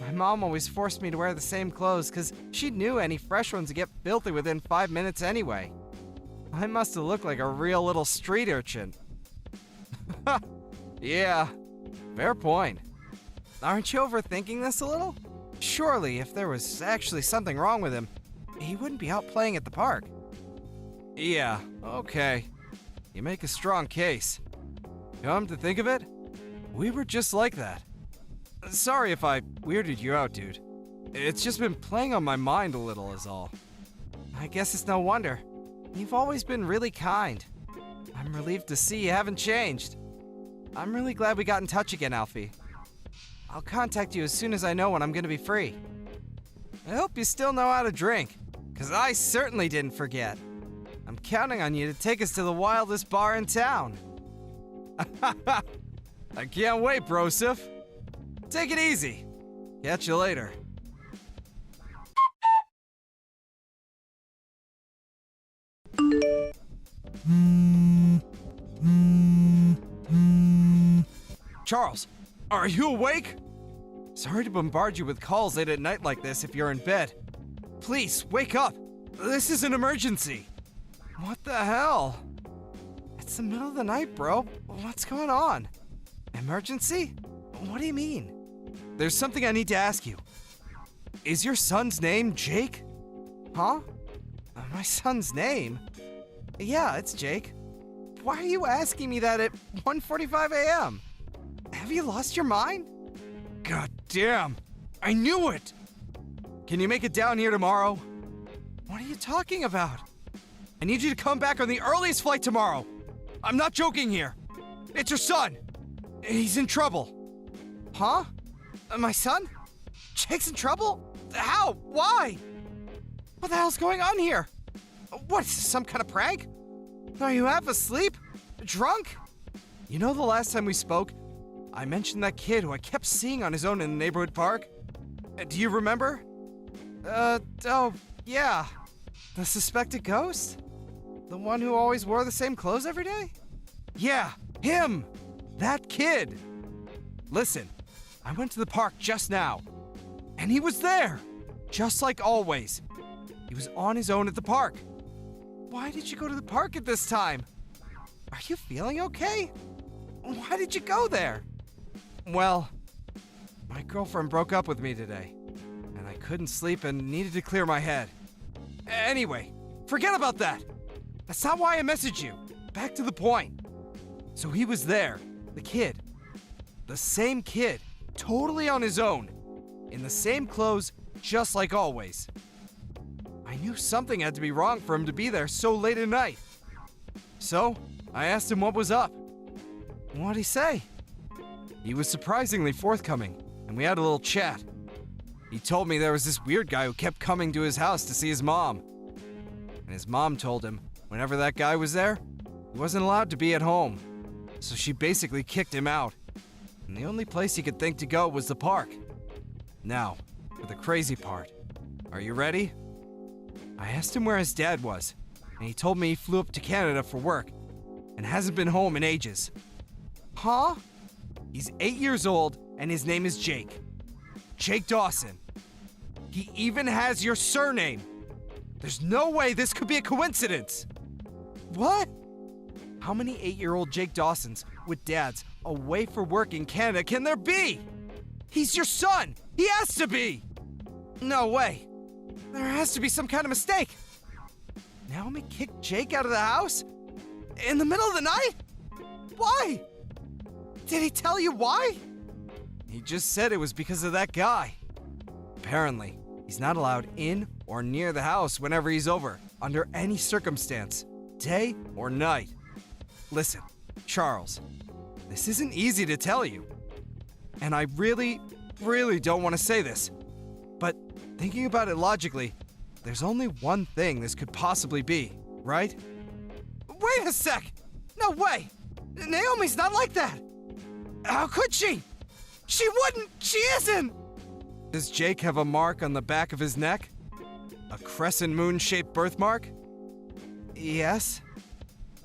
Speaker 3: My mom always forced me to wear the same clothes because she knew any fresh ones would get filthy within 5 minutes anyway. I must have looked like a real little street urchin. Yeah, fair point. Aren't you overthinking this a little? Surely, if there was actually something wrong with him, he wouldn't be out playing at the park. Yeah, okay. You make a strong case. Come to think of it, we were just like that. Sorry if I weirded you out, dude. It's just been playing on my mind a little is all. I guess it's no wonder. You've always been really kind. I'm relieved to see you haven't changed. I'm really glad we got in touch again, Alfie. I'll contact you as soon as I know when I'm gonna be free. I hope you still know how to drink, 'cause I certainly didn't forget. I'm counting on you to take us to the wildest bar in town. I can't wait, Broseph. Take it easy. Catch you later. Charles, are you awake? Sorry to bombard you with calls late at night like this if you're in bed. Please, wake up. This is an emergency. What the hell? It's the middle of the night, bro. What's going on? Emergency? What do you mean? There's something I need to ask you. Is your son's name Jake? Huh? My son's name? Yeah, it's Jake. Why are you asking me that at 1:45 a.m.? Have you lost your mind? God damn! I knew it! Can you make it down here tomorrow? What are you talking about? I need you to come back on the earliest flight tomorrow. I'm not joking here. It's your son. He's in trouble. Huh? My son? Jake's in trouble? How? Why? What the hell's going on here? What, some kind of prank? Are you half asleep? Drunk? You know the last time we spoke, I mentioned that kid who I kept seeing on his own in the neighborhood park? Do you remember? Oh, yeah. The suspected ghost? The one who always wore the same clothes every day? Yeah, him! That kid! Listen, I went to the park just now, and he was there! Just like always. He was on his own at the park. Why did you go to the park at this time? Are you feeling okay? Why did you go there? Well, my girlfriend broke up with me today, and I couldn't sleep and needed to clear my head. Anyway, forget about that. That's not why I messaged you. Back to the point. So he was there, the kid. The same kid, totally on his own, in the same clothes, just like always. I knew something had to be wrong for him to be there so late at night. So, I asked him what was up. What'd he say? He was surprisingly forthcoming, and we had a little chat. He told me there was this weird guy who kept coming to his house to see his mom. And his mom told him whenever that guy was there, he wasn't allowed to be at home. So she basically kicked him out. And the only place he could think to go was the park. Now, for the crazy part. Are you ready? I asked him where his dad was, and he told me he flew up to Canada for work and hasn't been home in ages. Huh? He's 8 years old, and his name is Jake. Jake Dawson. He even has your surname. There's no way this could be a coincidence. What? How many 8-year-old Jake Dawsons with dads away for work in Canada can there be? He's your son. He has to be. No way. There has to be some kind of mistake. Naomi kicked Jake out of the house? In the middle of the night? Why? Did he tell you why? He just said it was because of that guy. Apparently, he's not allowed in or near the house whenever he's over, under any circumstance, day or night. Listen, Charles, this isn't easy to tell you. And I really don't want to say this. But thinking about it logically, there's only one thing this could possibly be, right? Wait a sec! No way! Naomi's not like that! How could she? She wouldn't! She isn't! Does Jake have a mark on the back of his neck? A crescent moon-shaped birthmark? Yes.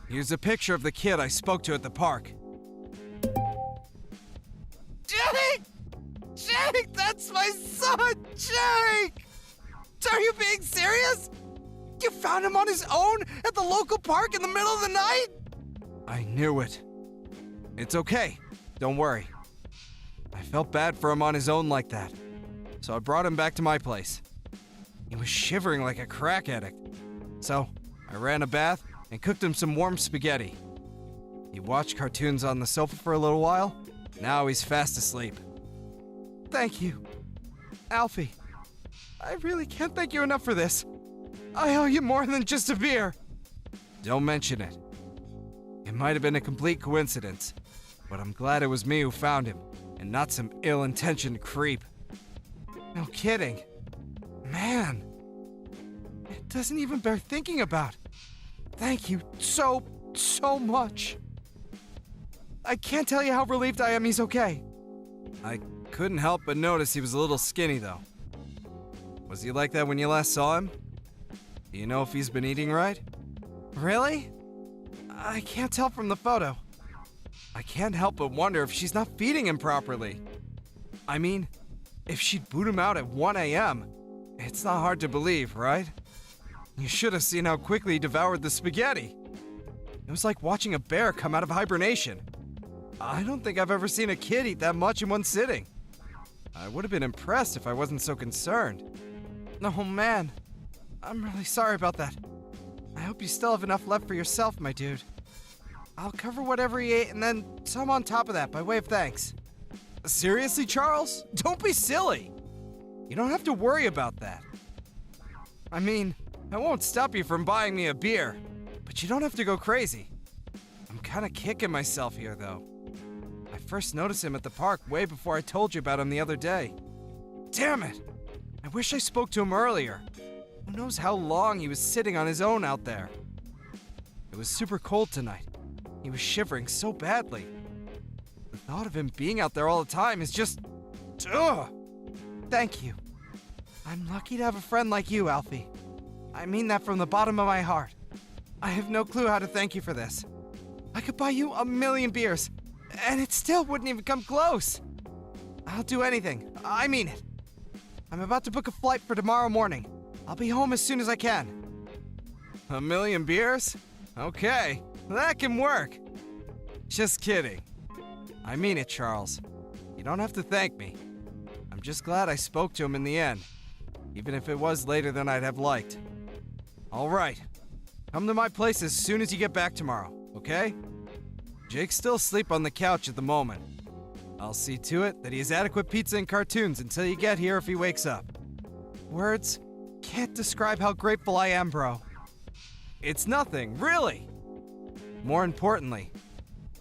Speaker 3: Here's a picture of the kid I spoke to at the park. Jake! Jake, that's my son! Jake! Are you being serious? You found him on his own at the local park in the middle of the night? I knew it. It's okay. Don't worry. I felt bad for him on his own like that, so I brought him back to my place. He was shivering like a crack addict, so I ran a bath and cooked him some warm spaghetti. He watched cartoons on the sofa for a little while. Now he's fast asleep. Thank you, Alfie. I really can't thank you enough for this. I owe you more than just a beer. Don't mention it. It might have been a complete coincidence, but I'm glad it was me who found him, and not some ill-intentioned creep. No kidding. Man, it doesn't even bear thinking about. Thank you so much. I can't tell you how relieved I am he's okay. I couldn't help but notice he was a little skinny, though. Was he like that when you last saw him? Do you know if he's been eating right? Really? I can't tell from the photo. I can't help but wonder if she's not feeding him properly. I mean, if she'd boot him out at 1 a.m., it's not hard to believe, right? You should have seen how quickly he devoured the spaghetti. It was like watching a bear come out of hibernation. I don't think I've ever seen a kid eat that much in one sitting. I would have been impressed if I wasn't so concerned. Oh man, I'm really sorry about that. I hope you still have enough left for yourself, my dude. I'll cover whatever he ate and then some on top of that by way of thanks. Seriously, Charles? Don't be silly. You don't have to worry about that. I mean, I won't stop you from buying me a beer, but you don't have to go crazy. I'm kind of kicking myself here, though. I first noticed him at the park way before I told you about him the other day. Damn it! I wish I spoke to him earlier. Who knows how long he was sitting on his own out there. It was super cold tonight. He was shivering so badly. The thought of him being out there all the time is just... Ugh! Thank you. I'm lucky to have a friend like you, Alfie. I mean that from the bottom of my heart. I have no clue how to thank you for this. I could buy you 1,000,000 beers, and it still wouldn't even come close. I'll do anything. I mean it. I'm about to book a flight for tomorrow morning. I'll be home as soon as I can. 1,000,000 beers? Okay, that can work. Just kidding. I mean it, Charles. You don't have to thank me. I'm just glad I spoke to him in the end, even if it was later than I'd have liked. All right. Come to my place as soon as you get back tomorrow, okay? Jake's still asleep on the couch at the moment. I'll see to it that he has adequate pizza and cartoons until you get here if he wakes up. Words can't describe how grateful I am, bro. It's nothing, really. More importantly,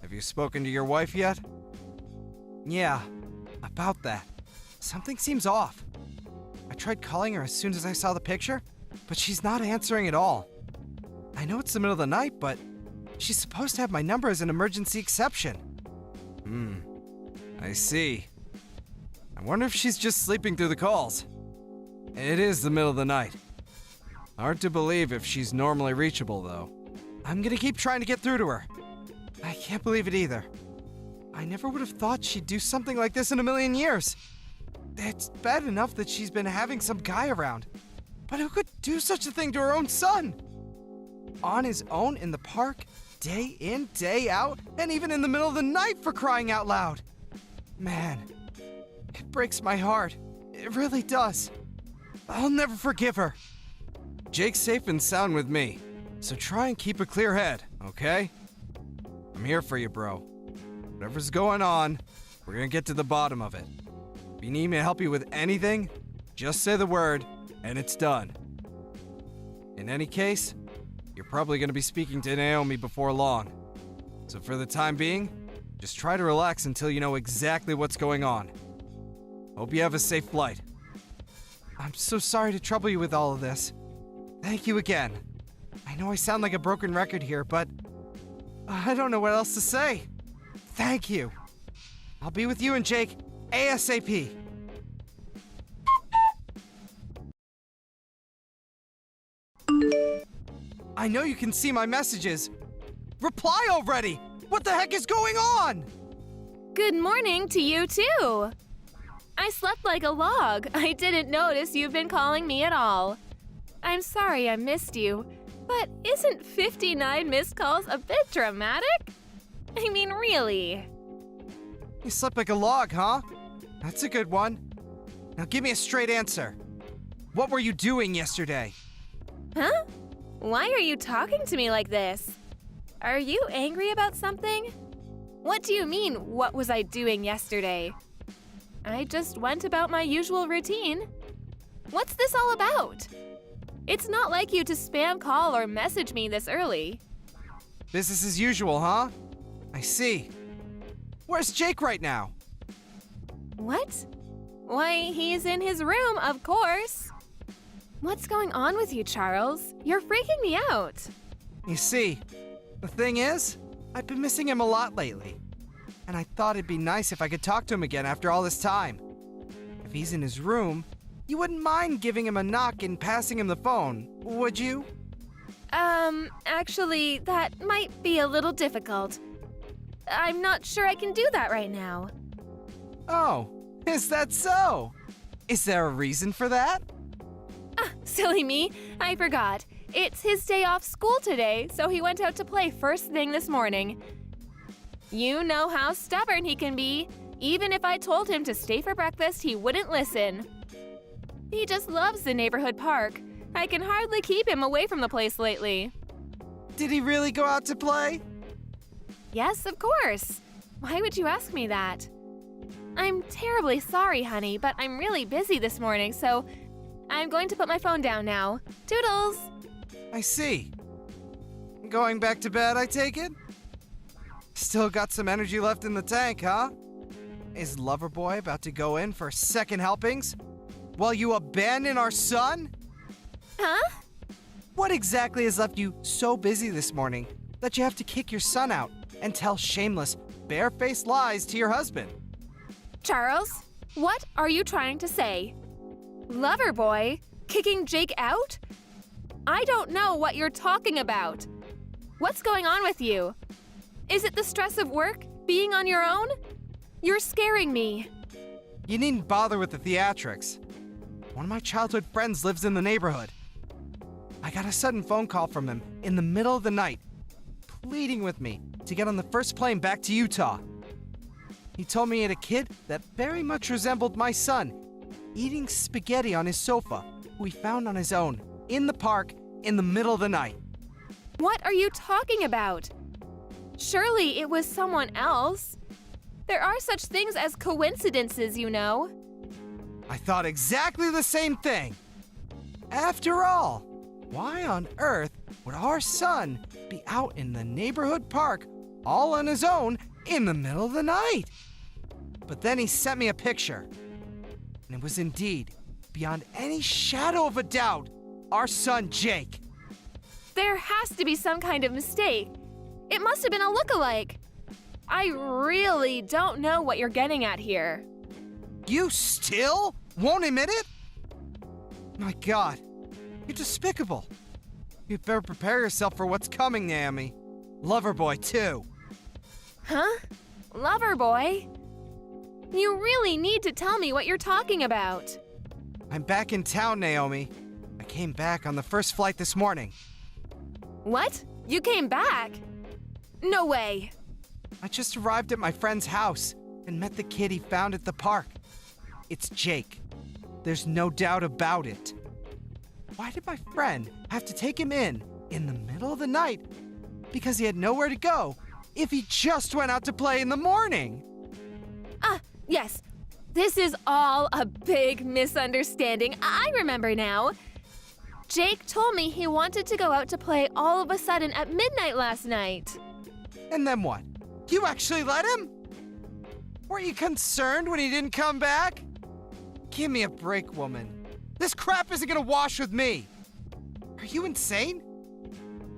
Speaker 3: have you spoken to your wife yet? Yeah, about that. Something seems off. I tried calling her as soon as I saw the picture, but she's not answering at all. I know it's the middle of the night, but she's supposed to have my number as an emergency exception. I see. I wonder if she's just sleeping through the calls. It is the middle of the night. Hard to believe if she's normally reachable, though. I'm gonna keep trying to get through to her. I can't believe it either. I never would have thought she'd do something like this in a million years. It's bad enough that she's been having some guy around. But who could do such a thing to her own son? On his own in the park, day in, day out, and even in the middle of the night, for crying out loud. Man, it breaks my heart. It really does. I'll never forgive her. Jake's safe and sound with me, so try and keep a clear head, okay? I'm here for you, bro. Whatever's going on, we're gonna get to the bottom of it. If you need me to help you with anything, just say the word, and it's done. In any case, you're probably gonna be speaking to Naomi before long. So for the time being, just try to relax until you know exactly what's going on. Hope you have a safe flight. I'm so sorry to trouble you with all of this. Thank you again. I know I sound like a broken record here, but I don't know what else to say. Thank you. I'll be with you and Jake ASAP. I know you can see my messages. Reply already! What the heck is going on?
Speaker 2: Good morning to you, too. I slept like a log. I didn't notice you've been calling me at all. I'm sorry I missed you, but isn't 59 missed calls a bit dramatic? I mean, really.
Speaker 3: You slept like a log, huh? That's a good one. Now give me a straight answer. What were you doing yesterday?
Speaker 2: Huh? Why are you talking to me like this? Are you angry about something? What do you mean, what was I doing yesterday? I just went about my usual routine. What's this all about? It's not like you to spam call or message me this early.
Speaker 3: Business as usual, huh? I see. Where's Jake right now?
Speaker 2: What? Why, he's in his room, of course. What's going on with you, Charles? You're freaking me out.
Speaker 3: You see, the thing is, I've been missing him a lot lately. And I thought it'd be nice if I could talk to him again after all this time. If he's in his room, you wouldn't mind giving him a knock and passing him the phone, would you?
Speaker 2: Actually, that might be a little difficult. I'm not sure I can do that right now.
Speaker 3: Oh, is that so? Is there a reason for that?
Speaker 2: Ah, silly me, I forgot. It's his day off school today, so he went out to play first thing this morning. You know how stubborn he can be. Even if I told him to stay for breakfast, he wouldn't listen. He just loves the neighborhood park. I can hardly keep him away from the place lately.
Speaker 3: Did he really go out to play?
Speaker 2: Yes, of course. Why would you ask me that? I'm terribly sorry, honey, but I'm really busy this morning, so I'm going to put my phone down now. Toodles!
Speaker 3: I see. Going back to bed, I take it? Still got some energy left in the tank, huh? Is Loverboy about to go in for second helpings? While you abandon our son?
Speaker 2: Huh?
Speaker 3: What exactly has left you so busy this morning that you have to kick your son out and tell shameless, barefaced lies to your husband?
Speaker 2: Charles, what are you trying to say? Loverboy? Kicking Jake out? I don't know what you're talking about. What's going on with you? Is it the stress of work? Being on your own? You're scaring me.
Speaker 3: You needn't bother with the theatrics. One of my childhood friends lives in the neighborhood. I got a sudden phone call from him in the middle of the night, pleading with me to get on the first plane back to Utah. He told me he had a kid that very much resembled my son, eating spaghetti on his sofa, who he found on his own, in the park, in the middle of the night.
Speaker 2: What are you talking about? Surely it was someone else. There are such things as coincidences, you know.
Speaker 3: I thought exactly the same thing. After all, why on earth would our son be out in the neighborhood park all on his own in the middle of the night? But then he sent me a picture, and it was indeed, beyond any shadow of a doubt, our son Jake.
Speaker 2: There has to be some kind of mistake. It must have been a look-alike. I really don't know what you're getting at here.
Speaker 3: You still won't admit it? My God, you're despicable. You'd better prepare yourself for what's coming, Naomi. Loverboy, too.
Speaker 2: Huh? Loverboy? You really need to tell me what you're talking about.
Speaker 3: I'm back in town, Naomi. I came back on the first flight this morning.
Speaker 2: What? You came back? No way.
Speaker 3: I just arrived at my friend's house and met the kid he found at the park. It's Jake. There's no doubt about it. Why did my friend have to take him in the middle of the night? Because he had nowhere to go if he just went out to play in the morning.
Speaker 2: Yes. This is all a big misunderstanding. I remember now. Jake told me he wanted to go out to play all of a sudden at midnight last night.
Speaker 3: And then what? You actually let him? Weren't you concerned when he didn't come back? Give me a break, woman. This crap isn't gonna wash with me. Are you insane?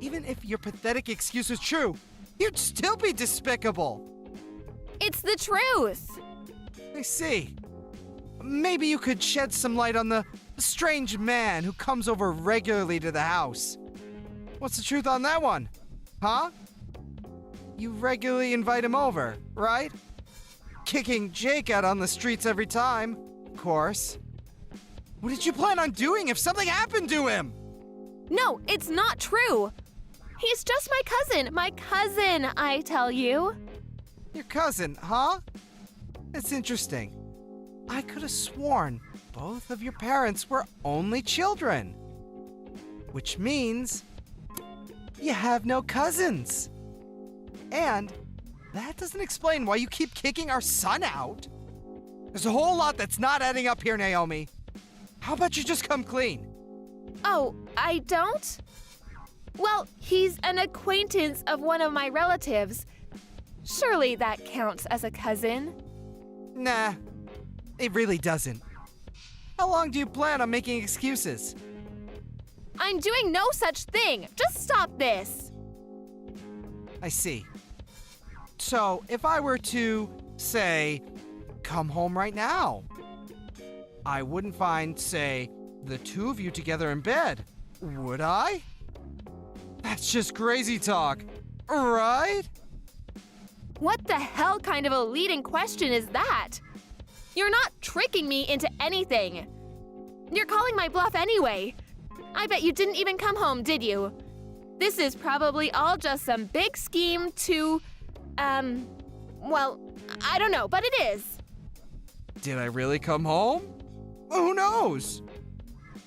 Speaker 3: Even if your pathetic excuse was true, you'd still be despicable.
Speaker 2: It's the truth.
Speaker 3: I see. Maybe you could shed some light on the strange man who comes over regularly to the house. What's the truth on that one? Huh? You regularly invite him over, right? Kicking Jake out on the streets every time, of course. What did you plan on doing if something happened to him?
Speaker 2: No, it's not true. He's just my cousin. My cousin, I tell you.
Speaker 3: Your cousin, huh? That's interesting. I could have sworn both of your parents were only children. Which means you have no cousins. And that doesn't explain why you keep kicking our son out. There's a whole lot that's not adding up here, Naomi. How about you just come clean?
Speaker 2: Oh, I don't? Well, he's an acquaintance of one of my relatives. Surely that counts as a cousin.
Speaker 3: Nah, it really doesn't. How long do you plan on making excuses?
Speaker 2: I'm doing no such thing. Just stop this.
Speaker 3: I see. So, if I were to, say, come home right now, I wouldn't find, say, the two of you together in bed, would I? That's just crazy talk, right?
Speaker 2: What the hell kind of a leading question is that? You're not tricking me into anything. You're calling my bluff anyway. I bet you didn't even come home, did you? This is probably all just some big scheme to, well, I don't know, but it is.
Speaker 3: Did I really come home? Who knows?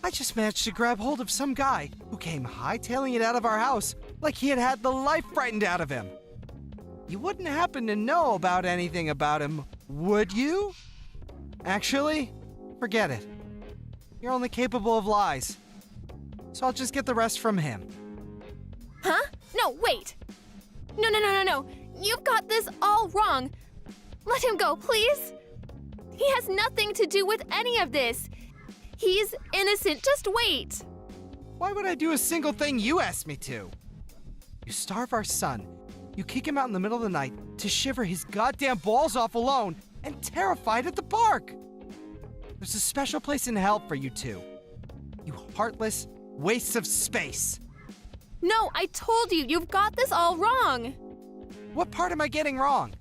Speaker 3: I just managed to grab hold of some guy who came hightailing it out of our house like he had had the life frightened out of him. You wouldn't happen to know about anything about him, would you? Actually, forget it. You're only capable of lies. So I'll just get the rest from him.
Speaker 2: Huh? No, wait. No. You've got this all wrong. Let him go, please. He has nothing to do with any of this. He's innocent. Just wait.
Speaker 3: Why would I do a single thing you asked me to? You starve our son. You kick him out in the middle of the night to shiver his goddamn balls off alone and terrified at the park. There's a special place in hell for you two. You heartless wastes of space.
Speaker 2: No, I told you, you've got this all wrong.
Speaker 3: What part am I getting wrong?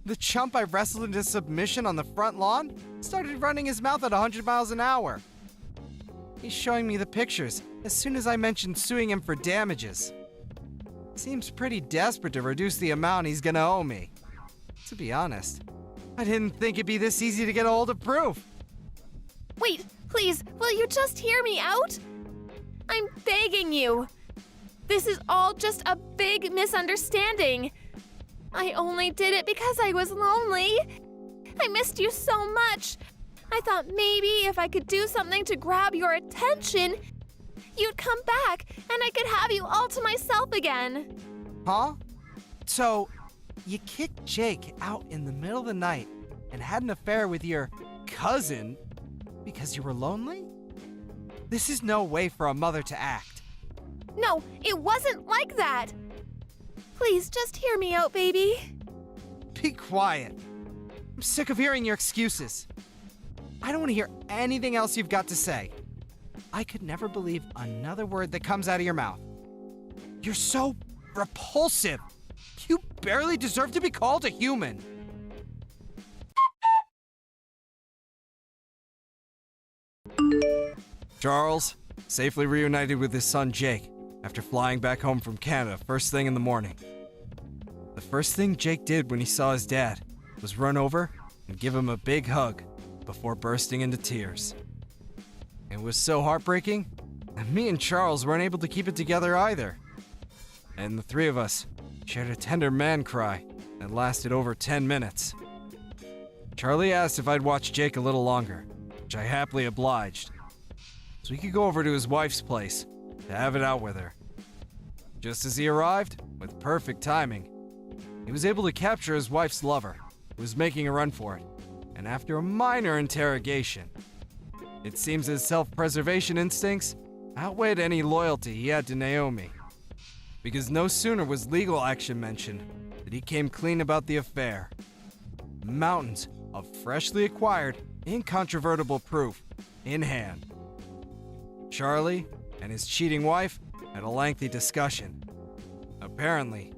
Speaker 3: The chump I wrestled into submission on the front lawn started running his mouth at 100 miles an hour. He's showing me the pictures as soon as I mentioned suing him for damages. Seems pretty desperate to reduce the amount he's gonna owe me. To be honest, I didn't think it'd be this easy to get a hold of proof.
Speaker 2: Wait, please, will you just hear me out? I'm begging you. This is all just a big misunderstanding. I only did it because I was lonely. I missed you so much. I thought maybe if I could do something to grab your attention, you'd come back and I could have you all to myself again.
Speaker 3: Huh? So, you kicked Jake out in the middle of the night and had an affair with your cousin because you were lonely? This is no way for a mother to act.
Speaker 2: No, it wasn't like that. Please just hear me out, baby.
Speaker 3: Be quiet. I'm sick of hearing your excuses. I don't want to hear anything else you've got to say. I could never believe another word that comes out of your mouth. You're so repulsive. You barely deserve to be called a human. Charles, safely reunited with his son Jake after flying back home from Canada first thing in the morning. The first thing Jake did when he saw his dad was run over and give him a big hug before bursting into tears. It was so heartbreaking that me and Charles weren't able to keep it together either. And the three of us shared a tender man cry that lasted over 10 minutes. Charlie asked if I'd watch Jake a little longer, which I happily obliged, so he could go over to his wife's place to have it out with her. Just as he arrived, with perfect timing, he was able to capture his wife's lover, who was making a run for it, and after a minor interrogation, it seems his self-preservation instincts outweighed any loyalty he had to Naomi, because no sooner was legal action mentioned that he came clean about the affair. Mountains of freshly acquired, incontrovertible proof in hand. Charlie and his cheating wife had a lengthy discussion. Apparently,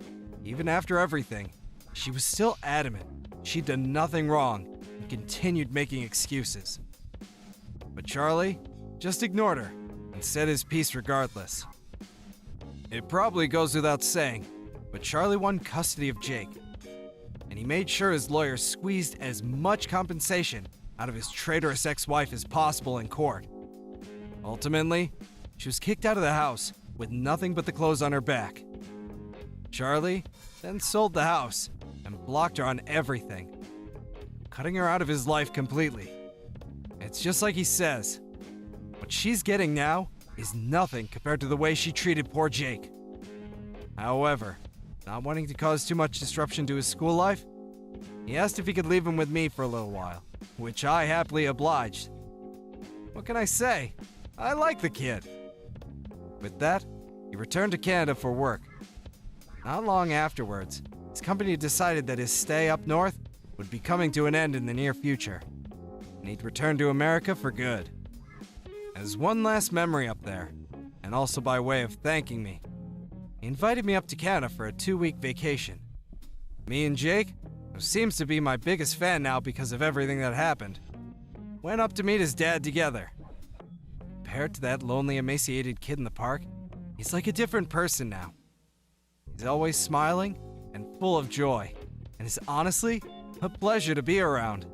Speaker 3: even after everything, she was still adamant she'd done nothing wrong and continued making excuses. But Charlie just ignored her and said his piece regardless. It probably goes without saying, but Charlie won custody of Jake, and he made sure his lawyer squeezed as much compensation out of his traitorous ex-wife as possible in court. Ultimately, she was kicked out of the house with nothing but the clothes on her back. Charlie then sold the house and blocked her on everything, cutting her out of his life completely. It's just like he says, what she's getting now is nothing compared to the way she treated poor Jake. However, not wanting to cause too much disruption to his school life, he asked if he could leave him with me for a little while, which I happily obliged. What can I say? I like the kid. With that, he returned to Canada for work. Not long afterwards, his company decided that his stay up north would be coming to an end in the near future, and he'd return to America for good. As one last memory up there, and also by way of thanking me, he invited me up to Canada for a 2-week vacation. Me and Jake, who seems to be my biggest fan now because of everything that happened, went up to meet his dad together. Compared to that lonely, emaciated kid in the park, he's like a different person now. He's always smiling and full of joy, and is honestly a pleasure to be around.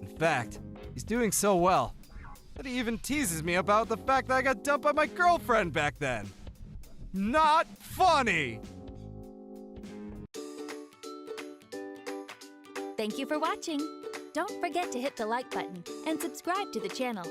Speaker 3: In fact, he's doing so well that he even teases me about the fact that I got dumped by my girlfriend back then. Not funny!
Speaker 4: Thank you for watching. Don't forget to hit the like button and subscribe to the channel.